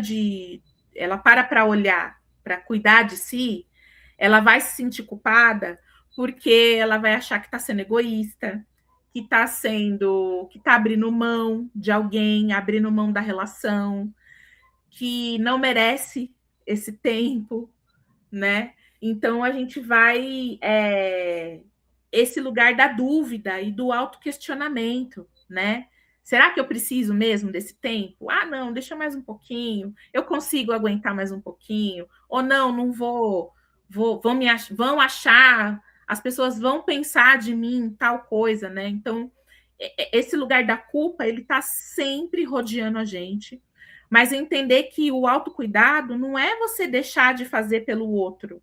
olhar, para cuidar de si, ela vai se sentir culpada porque ela vai achar que está sendo egoísta, que está abrindo mão de alguém, abrindo mão da relação, que não merece esse tempo, né? Então a gente vai esse lugar da dúvida e do autoquestionamento, né? Será que eu preciso mesmo desse tempo? Ah, não, deixa mais um pouquinho. Eu consigo aguentar mais um pouquinho. Ou não, não vão achar, as pessoas vão pensar de mim tal coisa, né? Então, esse lugar da culpa, ele está sempre rodeando a gente. Mas entender que o autocuidado não é você deixar de fazer pelo outro,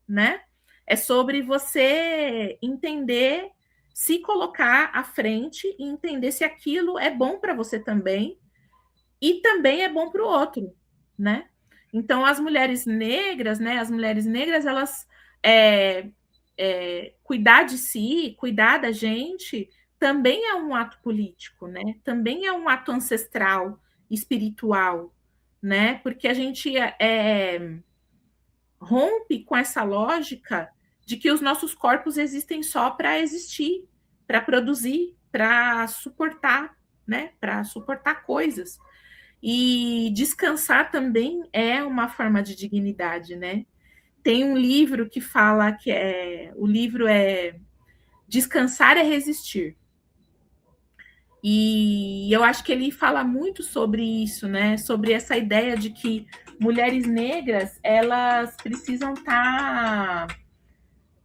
né? É sobre você entender, se colocar à frente e entender se aquilo é bom para você também e também é bom para o outro, né? Então, as mulheres negras, né? As mulheres negras, elas cuidar de si, cuidar da gente, também é um ato político, né? Também é um ato ancestral, espiritual, né? Porque a gente rompe com essa lógica de que os nossos corpos existem só para existir, para produzir, para suportar, né? Para suportar coisas. E descansar também é uma forma de dignidade, né? Tem um livro que fala que o livro é Descansar é Resistir. E eu acho que ele fala muito sobre isso, né? Sobre essa ideia de que mulheres negras, elas precisam estar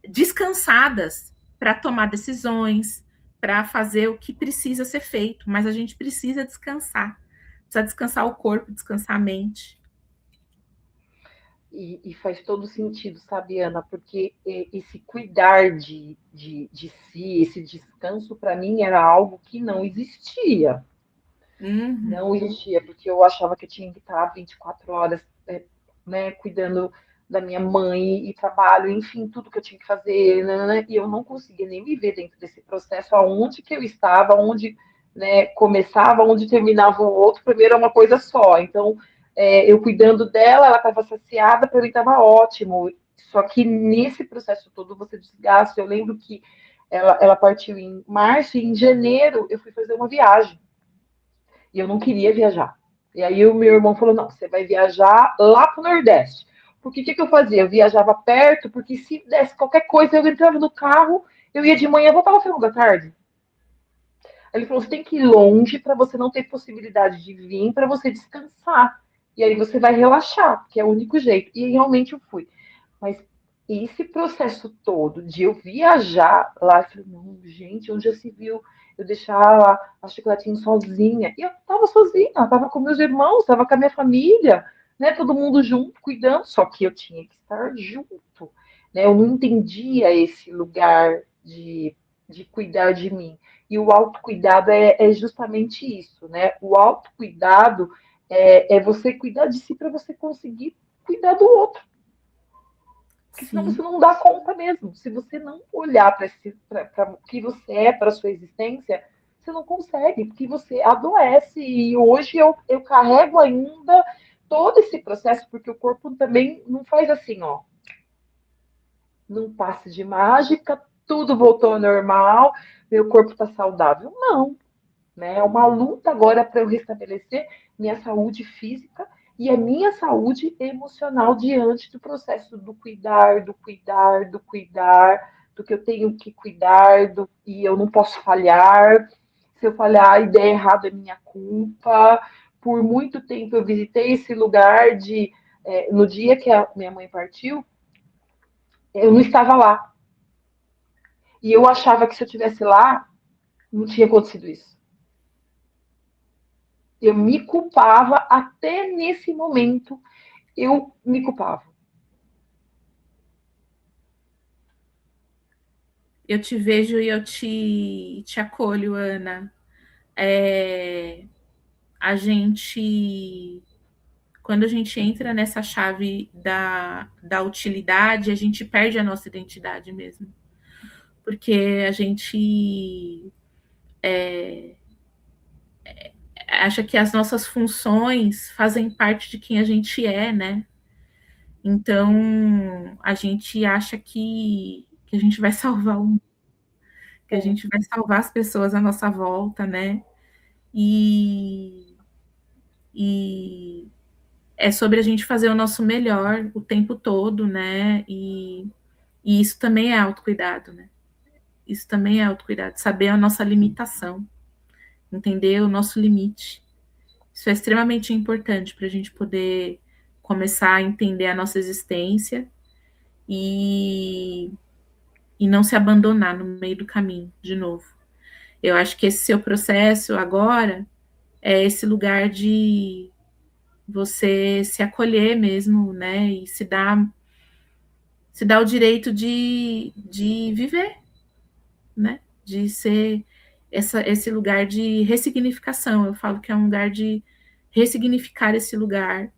descansadas para tomar decisões, para fazer o que precisa ser feito, mas a gente precisa descansar. Precisa descansar o corpo, descansar a mente. E faz todo sentido, sabe, Ana? Porque esse cuidar de si, esse descanso, para mim, era algo que não existia. Não existia, porque eu achava que eu tinha que estar 24 horas, né, cuidando da minha mãe e trabalho, enfim, tudo que eu tinha que fazer, né, e eu não conseguia nem me ver dentro desse processo, aonde que eu estava, onde, né, começava, onde terminava o outro, primeiro é uma coisa só. Então, eu cuidando dela, ela estava saciada, para mim estava ótimo. Só que nesse processo todo você desgasta. Eu lembro que ela partiu em março e em janeiro eu fui fazer uma viagem. E eu não queria viajar. E aí o meu irmão falou: não, você vai viajar lá para o Nordeste. Porque o que eu fazia? Eu viajava perto, porque se desse qualquer coisa, eu entrava no carro, eu ia de manhã e voltava no final da tarde. Ele falou: você tem que ir longe para você não ter possibilidade de vir, para você descansar. E aí você vai relaxar, que é o único jeito. E realmente eu fui. Mas esse processo todo de eu viajar lá, eu falei: não, gente, onde já se viu eu deixar a chocolatinho sozinha? E eu estava sozinha, estava com meus irmãos, estava com a minha família, né? Todo mundo junto, cuidando, só que eu tinha que estar junto, né? Eu não entendia esse lugar de cuidar de mim. E o autocuidado é justamente isso, né? O autocuidado é você cuidar de si para você conseguir cuidar do outro. Porque senão você não dá conta mesmo. Se você não olhar para o que você é, para a sua existência, você não consegue, porque você adoece. E hoje eu carrego ainda todo esse processo, porque o corpo também não faz assim, ó. Num passe de mágica, tudo voltou ao normal, meu corpo está saudável. Não, né? É uma luta agora para eu restabelecer minha saúde física e a minha saúde emocional diante do processo do cuidar, do cuidar, do cuidar, do que eu tenho que cuidar, e eu não posso falhar. Se eu falhar, a ideia errada é minha culpa. Por muito tempo eu visitei esse lugar no dia que a minha mãe partiu, eu não estava lá. E eu achava que se eu estivesse lá, não tinha acontecido isso. Eu me culpava até nesse momento, eu me culpava. Eu te vejo e eu te acolho, Ana. A gente, quando a gente entra nessa chave da utilidade, a gente perde a nossa identidade mesmo. Porque a gente acha que as nossas funções fazem parte de quem a gente é, né? Então, a gente acha que a gente vai salvar o que a gente vai salvar as pessoas à nossa volta, né? E, e é sobre a gente fazer o nosso melhor o tempo todo, né? E isso também é autocuidado, né? Isso também é autocuidado, saber a nossa limitação, entender o nosso limite. Isso é extremamente importante para a gente poder começar a entender a nossa existência e, e não se abandonar no meio do caminho, de novo. Eu acho que esse seu processo agora é esse lugar de você se acolher mesmo, né? E se dar o direito de viver, né? De ser esse lugar de ressignificação. Eu falo que é um lugar de ressignificar esse lugar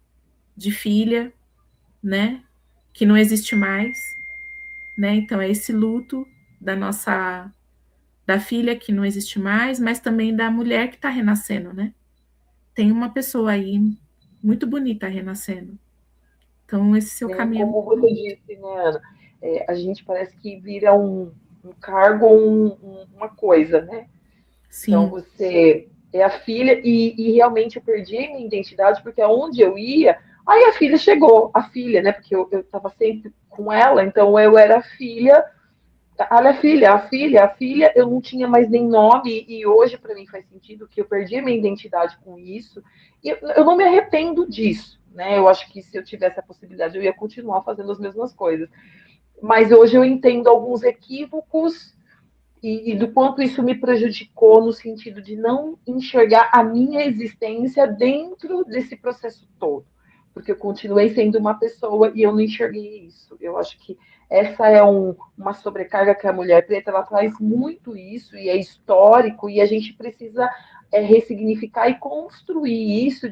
de filha, né? Que não existe mais, né? Então é esse luto da filha que não existe mais, mas também da mulher que está renascendo, né? Tem uma pessoa aí muito bonita renascendo. Então, esse seu caminho. Como você disse, né, Ana? A gente parece que vira um cargo, uma coisa, né? Então, Sim. você é a filha, e realmente eu perdi minha identidade, porque aonde eu ia, aí a filha chegou, a filha, né? Porque eu estava sempre com ela, então eu era a filha. Olha, a filha, eu não tinha mais nem nome, e hoje para mim faz sentido que eu perdi a minha identidade com isso, e eu não me arrependo disso, né? Eu acho que se eu tivesse a possibilidade, eu ia continuar fazendo as mesmas coisas. Mas hoje eu entendo alguns equívocos e do quanto isso me prejudicou no sentido de não enxergar a minha existência dentro desse processo todo. Porque eu continuei sendo uma pessoa e eu não enxerguei isso. Eu acho que essa é uma sobrecarga que a mulher preta ela traz muito isso, e é histórico, e a gente precisa ressignificar e construir isso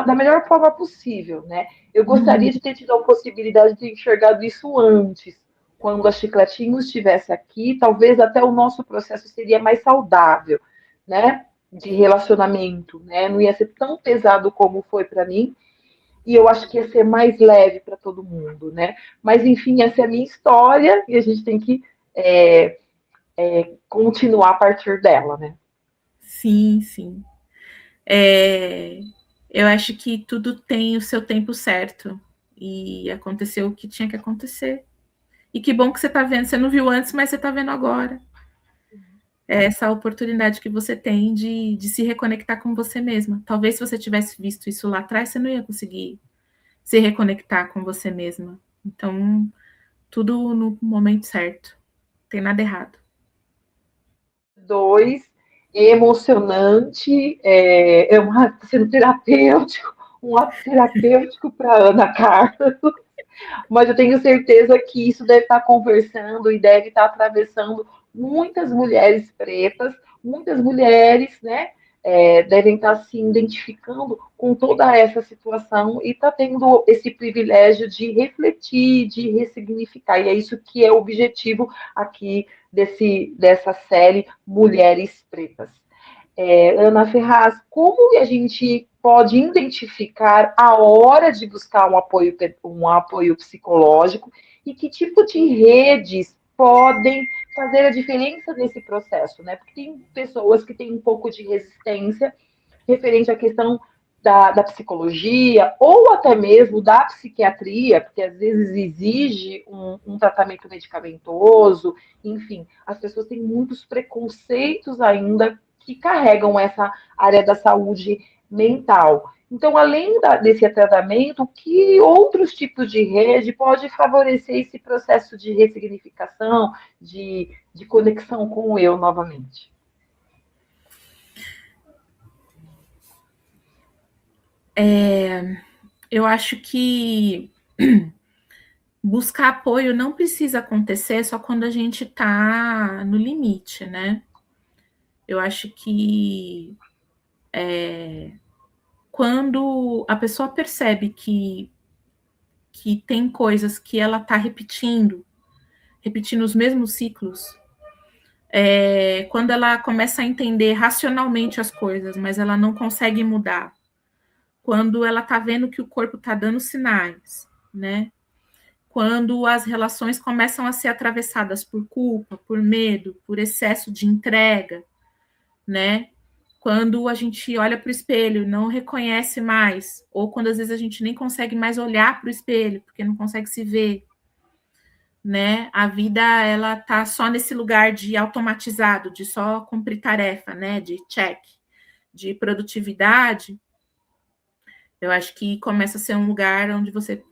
da melhor forma possível, né? Eu gostaria de ter tido a possibilidade de ter enxergado isso antes, quando a Chicletinho estivesse aqui, talvez até o nosso processo seria mais saudável, né? De relacionamento, né? Não ia ser tão pesado como foi para mim, e eu acho que ia ser mais leve para todo mundo, né? Mas, enfim, essa é a minha história e a gente tem que continuar a partir dela, né? Sim, sim. Eu acho que tudo tem o seu tempo certo. E aconteceu o que tinha que acontecer. E que bom que você está vendo. Você não viu antes, mas você está vendo agora. É essa oportunidade que você tem de se reconectar com você mesma. Talvez se você tivesse visto isso lá atrás, você não ia conseguir se reconectar com você mesma. Então, tudo no momento certo. Não tem nada errado. Dois, emocionante, tá sendo terapêutico, um ato terapêutico para Ana Carla, mas eu tenho certeza que isso deve estar conversando e deve estar atravessando muitas mulheres pretas, muitas mulheres, né? Devem estar se identificando com toda essa situação e está tendo esse privilégio de refletir, de ressignificar. E é isso que é o objetivo aqui dessa série Mulheres Pretas. Ana Ferraz, como a gente pode identificar a hora de buscar um apoio psicológico e que tipo de redes podem fazer a diferença nesse processo, né? Porque tem pessoas que têm um pouco de resistência referente à questão da psicologia ou até mesmo da psiquiatria, porque às vezes exige um tratamento medicamentoso, enfim, as pessoas têm muitos preconceitos ainda que carregam essa área da saúde mental. Então, além desse tratamento, que outros tipos de rede pode favorecer esse processo de ressignificação, de conexão com o eu novamente? Eu acho que buscar apoio não precisa acontecer só quando a gente está no limite, né? Eu acho que quando a pessoa percebe que tem coisas que ela está repetindo os mesmos ciclos, quando ela começa a entender racionalmente as coisas, mas ela não consegue mudar, quando ela está vendo que o corpo está dando sinais, né? Quando as relações começam a ser atravessadas por culpa, por medo, por excesso de entrega, né? Quando a gente olha para o espelho e não reconhece mais, ou quando às vezes a gente nem consegue mais olhar para o espelho, porque não consegue se ver, né? A vida, ela tá só nesse lugar de automatizado, de só cumprir tarefa, né? De check, de produtividade. Eu acho que começa a ser um lugar onde você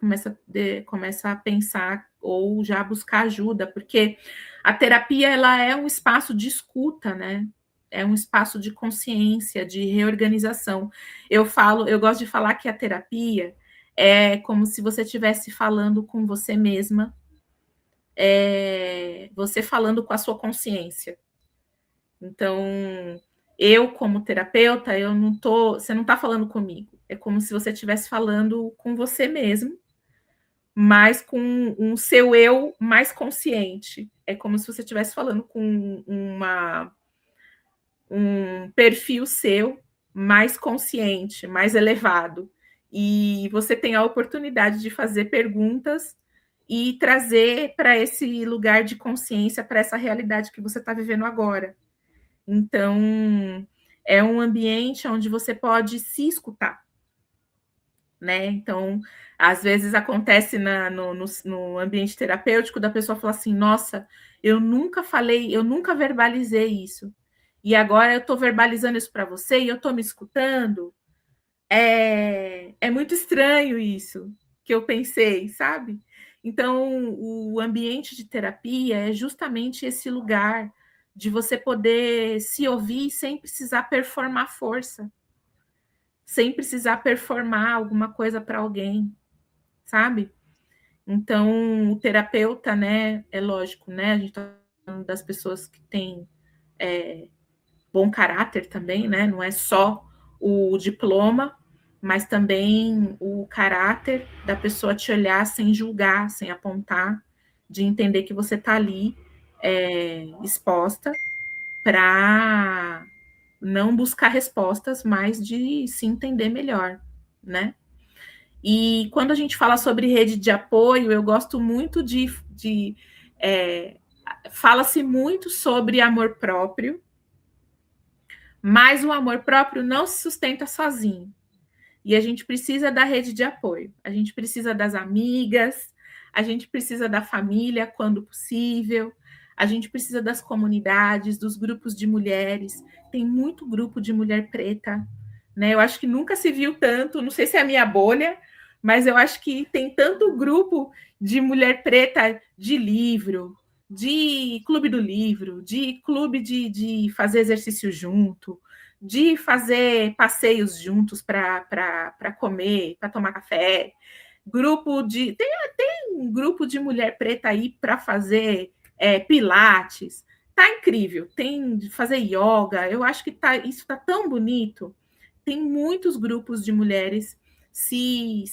começa a pensar ou já buscar ajuda, porque a terapia, ela é um espaço de escuta, né? É um espaço de consciência, de reorganização. Eu gosto de falar que a terapia é como se você estivesse falando com você mesma, você falando com a sua consciência. Então, eu, como terapeuta, você não está falando comigo. É como se você estivesse falando com você mesmo, mas com um seu eu mais consciente. É como se você estivesse falando com um perfil seu mais consciente, mais elevado. E você tem a oportunidade de fazer perguntas e trazer para esse lugar de consciência, para essa realidade que você está vivendo agora. Então, é um ambiente onde você pode se escutar, né? Então, às vezes acontece no ambiente terapêutico da pessoa falar assim, nossa, eu nunca falei, eu nunca verbalizei isso. E agora eu estou verbalizando isso para você e eu estou me escutando. É muito estranho isso que eu pensei, sabe? Então, o ambiente de terapia é justamente esse lugar de você poder se ouvir sem precisar performar força, sem precisar performar alguma coisa para alguém, sabe? Então, o terapeuta, né, é lógico, né? A gente está falando das pessoas que têm bom caráter também, né? Não é só o diploma, mas também o caráter da pessoa te olhar sem julgar, sem apontar, de entender que você está ali exposta para não buscar respostas, mas de se entender melhor, né? E quando a gente fala sobre rede de apoio, eu gosto muito fala-se muito sobre amor próprio, mas o amor próprio não se sustenta sozinho. E a gente precisa da rede de apoio. A gente precisa das amigas, a gente precisa da família quando possível, a gente precisa das comunidades, dos grupos de mulheres. Tem muito grupo de mulher preta, né? Eu acho que nunca se viu tanto, não sei se é a minha bolha, mas eu acho que tem tanto grupo de mulher preta de livro, de clube do livro, de clube de fazer exercício junto, de fazer passeios juntos para comer, para tomar café. Tem um grupo de mulher preta aí para fazer pilates. Tá incrível. Tem de fazer yoga. Eu acho que isso tá tão bonito. Tem muitos grupos de mulheres se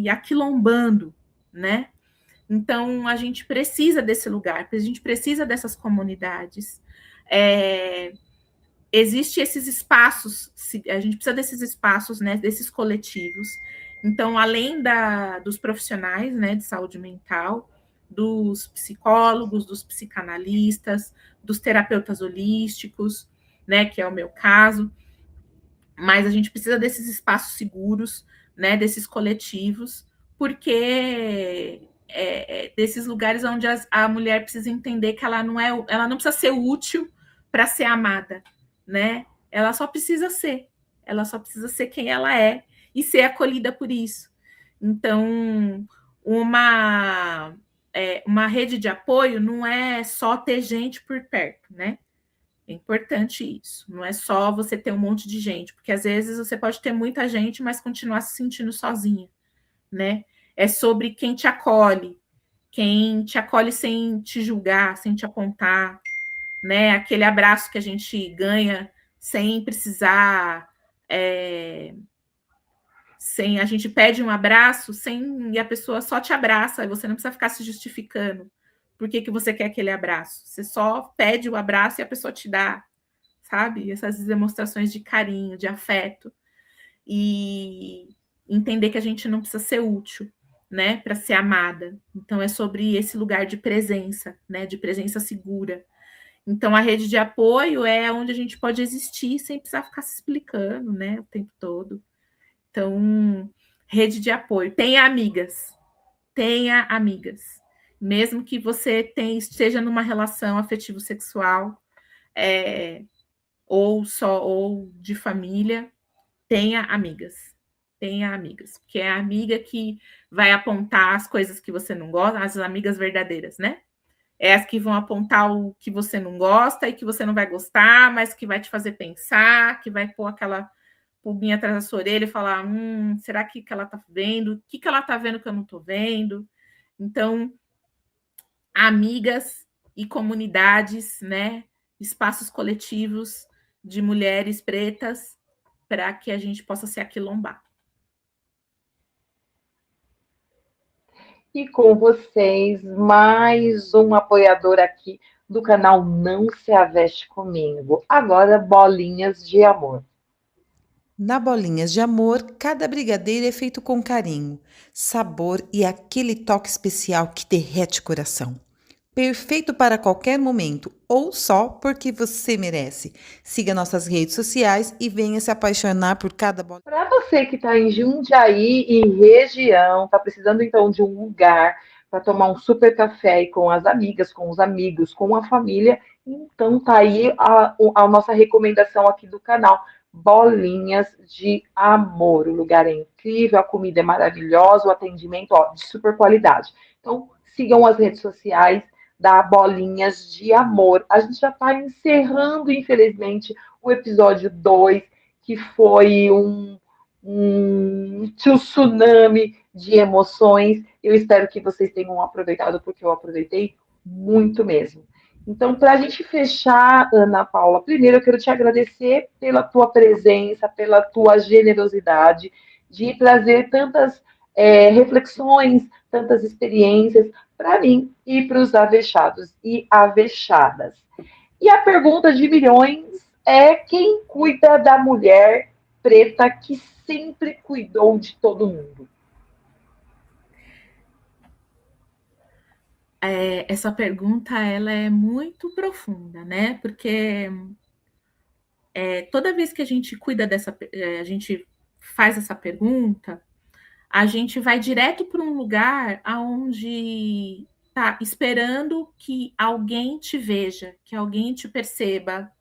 aquilombando, né? Então, a gente precisa desse lugar, a gente precisa dessas comunidades. Existem esses espaços, a gente precisa desses espaços, né, desses coletivos. Então, além dos profissionais, né, de saúde mental, dos psicólogos, dos psicanalistas, dos terapeutas holísticos, né, que é o meu caso, mas a gente precisa desses espaços seguros, né, desses coletivos, porque desses lugares onde a mulher precisa entender que ela não precisa ser útil para ser amada, né? Ela só precisa ser quem ela é e ser acolhida por isso. Então, uma rede de apoio não é só ter gente por perto, né? É importante isso. Não é só você ter um monte de gente, porque às vezes você pode ter muita gente, mas continuar se sentindo sozinha, né? É sobre quem te acolhe sem te julgar, sem te apontar, né? Aquele abraço que a gente ganha sem precisar, sem a gente pede um abraço, e a pessoa só te abraça, e você não precisa ficar se justificando por que você quer aquele abraço. Você só pede o abraço e a pessoa te dá, sabe? Essas demonstrações de carinho, de afeto. E entender que a gente não precisa ser útil, né, para ser amada. Então, é sobre esse lugar de presença, né, de presença segura. Então, a rede de apoio é onde a gente pode existir sem precisar ficar se explicando, né, o tempo todo. Então, rede de apoio. Tenha amigas. Mesmo que você esteja numa relação afetivo-sexual, ou de família, tenha amigas. Porque é a amiga que vai apontar as coisas que você não gosta, as amigas verdadeiras, né? É as que vão apontar o que você não gosta e que você não vai gostar, mas que vai te fazer pensar, que vai pôr aquela pulguinha atrás da sua orelha e falar, será que ela tá vendo? O que ela tá vendo que eu não tô vendo? Então, amigas e comunidades, né? Espaços coletivos de mulheres pretas para que a gente possa se aquilombar. E com vocês, mais um apoiador aqui do canal Não Se Aveste Comigo. Agora, bolinhas de amor. Na Bolinhas de Amor, cada brigadeiro é feito com carinho, sabor e aquele toque especial que derrete o coração. Perfeito para qualquer momento ou só porque você merece. Siga nossas redes sociais e venha se apaixonar por cada bola. Para você que está em Jundiaí e região, está precisando então de um lugar para tomar um super café e com as amigas, com os amigos, com a família, então tá aí a nossa recomendação aqui do canal. Bolinhas de Amor. O lugar é incrível, a comida é maravilhosa, o atendimento ó, de super qualidade. Então, sigam as redes sociais da Bolinhas de Amor. A gente já está encerrando, infelizmente, o episódio 2 que foi um tsunami de emoções. Eu espero que vocês tenham aproveitado, porque eu aproveitei muito mesmo. Então, para a gente fechar, Ana Paula, primeiro eu quero te agradecer pela tua presença, pela tua generosidade de trazer tantas reflexões, tantas experiências para mim e para os avechados e avechadas. E a pergunta de milhões é quem cuida da mulher preta que sempre cuidou de todo mundo? Essa pergunta ela é muito profunda, né? Porque toda vez que a gente cuida a gente faz essa pergunta, a gente vai direto para um lugar aonde tá esperando que alguém te veja, que alguém te perceba,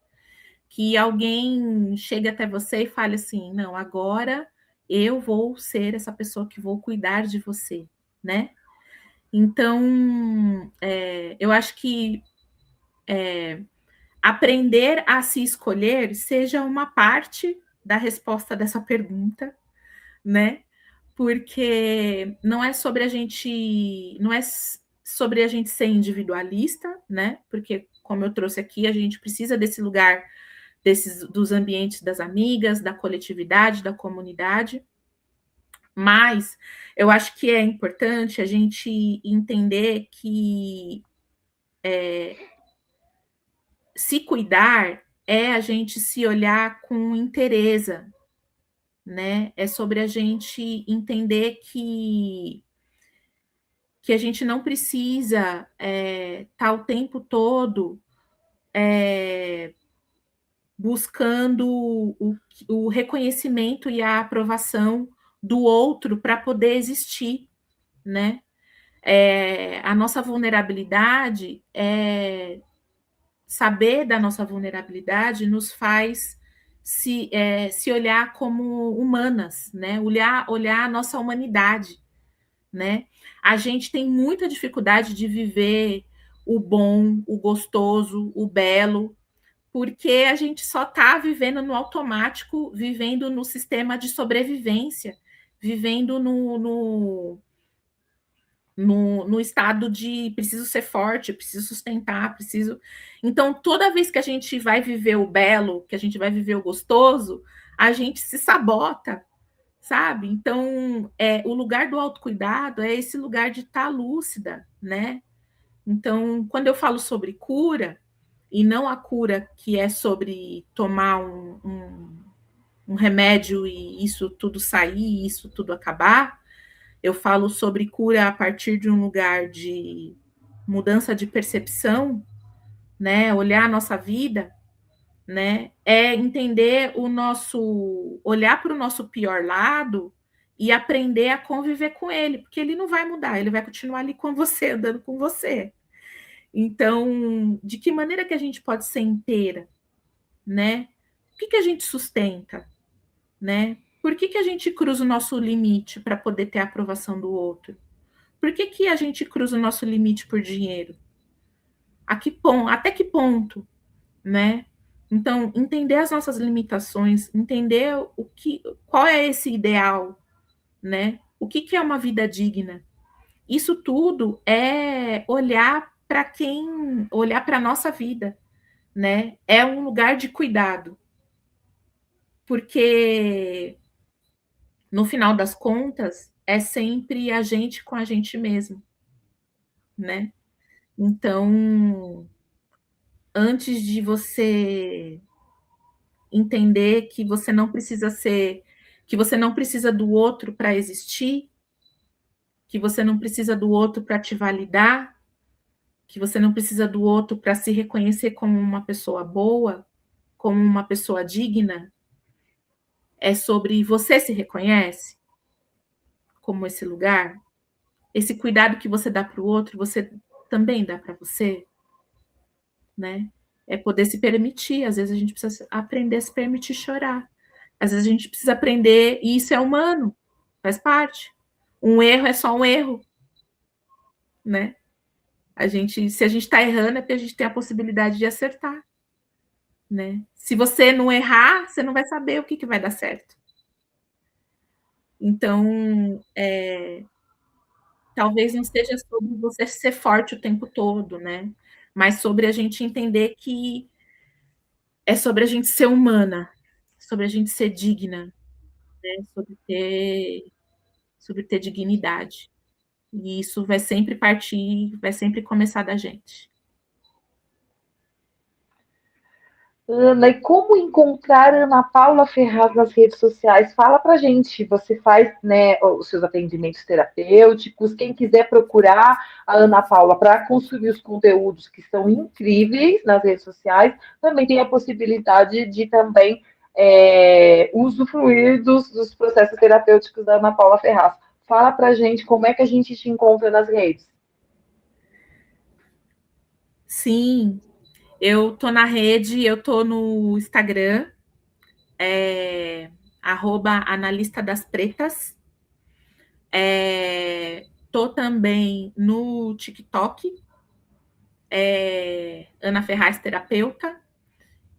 que alguém chegue até você e fale assim: não, agora eu vou ser essa pessoa que vou cuidar de você, né? Então, eu acho que aprender a se escolher seja uma parte da resposta dessa pergunta, né? Porque não é sobre a gente, não é sobre a gente ser individualista, né? Porque, como eu trouxe aqui, a gente precisa desse lugar, dos ambientes das amigas, da coletividade, da comunidade. Mas eu acho que é importante a gente entender que se cuidar é a gente se olhar com inteireza, né? É sobre a gente entender que a gente não precisa estar o tempo todo buscando o reconhecimento e a aprovação do outro para poder existir, né? A nossa vulnerabilidade, saber da nossa vulnerabilidade nos faz se olhar como humanas, né? Olhar a nossa humanidade, né? A gente tem muita dificuldade de viver o bom, o gostoso, o belo, porque a gente só está vivendo no automático, vivendo no sistema de sobrevivência, vivendo no estado de preciso ser forte, preciso sustentar, preciso. Então, toda vez que a gente vai viver o belo, que a gente vai viver o gostoso, a gente se sabota, sabe? Então, o lugar do autocuidado é esse lugar de estar lúcida, né? Então, quando eu falo sobre cura, e não a cura que é sobre tomar um remédio e isso tudo sair, isso tudo acabar, eu falo sobre cura a partir de um lugar de mudança de percepção, né? Olhar a nossa vida, né? É entender olhar para o nosso pior lado e aprender a conviver com ele, porque ele não vai mudar, ele vai continuar ali com você, andando com você. Então, de que maneira que a gente pode ser inteira, né? O que a gente sustenta, né? Por que a gente cruza o nosso limite para poder ter a aprovação do outro? Por que a gente cruza o nosso limite por dinheiro? Até que ponto, né? Então, entender as nossas limitações, entender qual é esse ideal, né? O que é uma vida digna? Isso tudo é olhar para a nossa vida, né? É um lugar de cuidado, porque no final das contas é sempre a gente com a gente mesmo, né? Então, antes de você entender que você não precisa do outro para existir, que você não precisa do outro para te validar, que você não precisa do outro para se reconhecer como uma pessoa boa, como uma pessoa digna, é sobre você se reconhece como esse lugar, esse cuidado que você dá para o outro, você também dá para você, né? É poder se permitir. Às vezes a gente precisa aprender a se permitir chorar. Às vezes a gente precisa aprender, e isso é humano, faz parte. Um erro é só um erro, né? Se a gente está errando, é porque a gente tem a possibilidade de acertar, né? Se você não errar, você não vai saber o que vai dar certo. Então, talvez não seja sobre você ser forte o tempo todo, né? Mas sobre a gente entender que é sobre a gente ser humana, sobre a gente ser digna, né? Sobre ter dignidade. E isso vai sempre partir, vai sempre começar da gente. Ana, e como encontrar a Ana Paula Ferraz nas redes sociais? Fala pra gente. Você faz, né, os seus atendimentos terapêuticos. Quem quiser procurar a Ana Paula para consumir os conteúdos que são incríveis nas redes sociais, também tem a possibilidade de também usufruir dos processos terapêuticos da Ana Paula Ferraz. Fala pra gente como é que a gente te encontra nas redes. Sim, eu tô na rede, eu tô no Instagram, @analista das pretas. Tô também no TikTok, Ana Ferraz Terapeuta,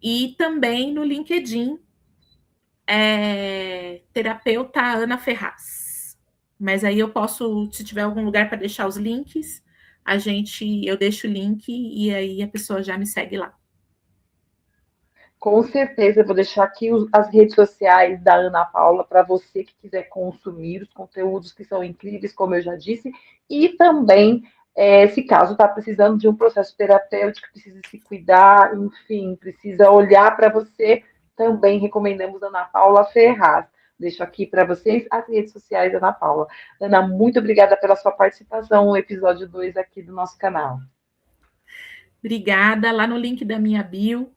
e também no LinkedIn, Terapeuta Ana Ferraz. Mas aí eu posso, se tiver algum lugar para deixar os links, eu deixo o link e aí a pessoa já me segue lá. Com certeza, eu vou deixar aqui as redes sociais da Ana Paula para você que quiser consumir os conteúdos que são incríveis, como eu já disse, e também, se caso está precisando de um processo terapêutico, precisa se cuidar, enfim, precisa olhar para você, também recomendamos a Ana Paula Ferraz. Deixo aqui para vocês as redes sociais da Ana Paula. Ana, muito obrigada pela sua participação no episódio 2 aqui do nosso canal. Obrigada. Lá no link da minha bio,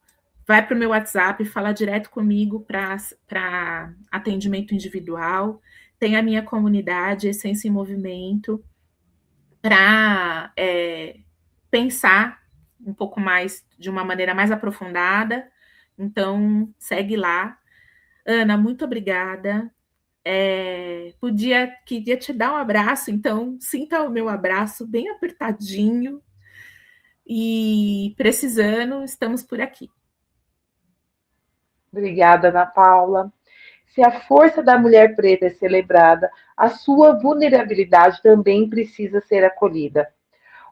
vai para o meu WhatsApp, fala direto comigo para atendimento individual. Tem a minha comunidade, Essência em Movimento, para pensar um pouco mais, de uma maneira mais aprofundada. Então, segue lá. Ana, muito obrigada. Queria te dar um abraço, então sinta o meu abraço bem apertadinho. E precisando, estamos por aqui. Obrigada, Ana Paula. Se a força da mulher preta é celebrada, a sua vulnerabilidade também precisa ser acolhida.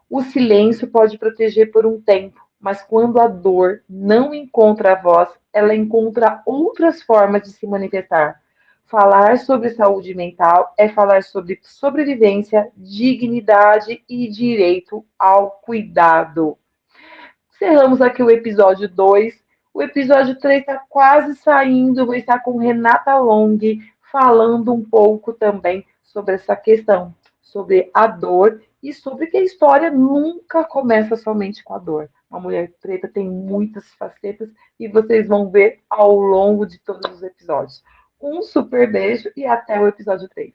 O silêncio pode proteger por um tempo, mas quando a dor não encontra a voz, ela encontra outras formas de se manifestar. Falar sobre saúde mental é falar sobre sobrevivência, dignidade e direito ao cuidado. Encerramos aqui o episódio 2. O episódio 3 está quase saindo. Vou estar com Renata Long falando um pouco também sobre essa questão, sobre a dor e sobre que a história nunca começa somente com a dor. A mulher preta tem muitas facetas e vocês vão ver ao longo de todos os episódios. Um super beijo e até o episódio 3.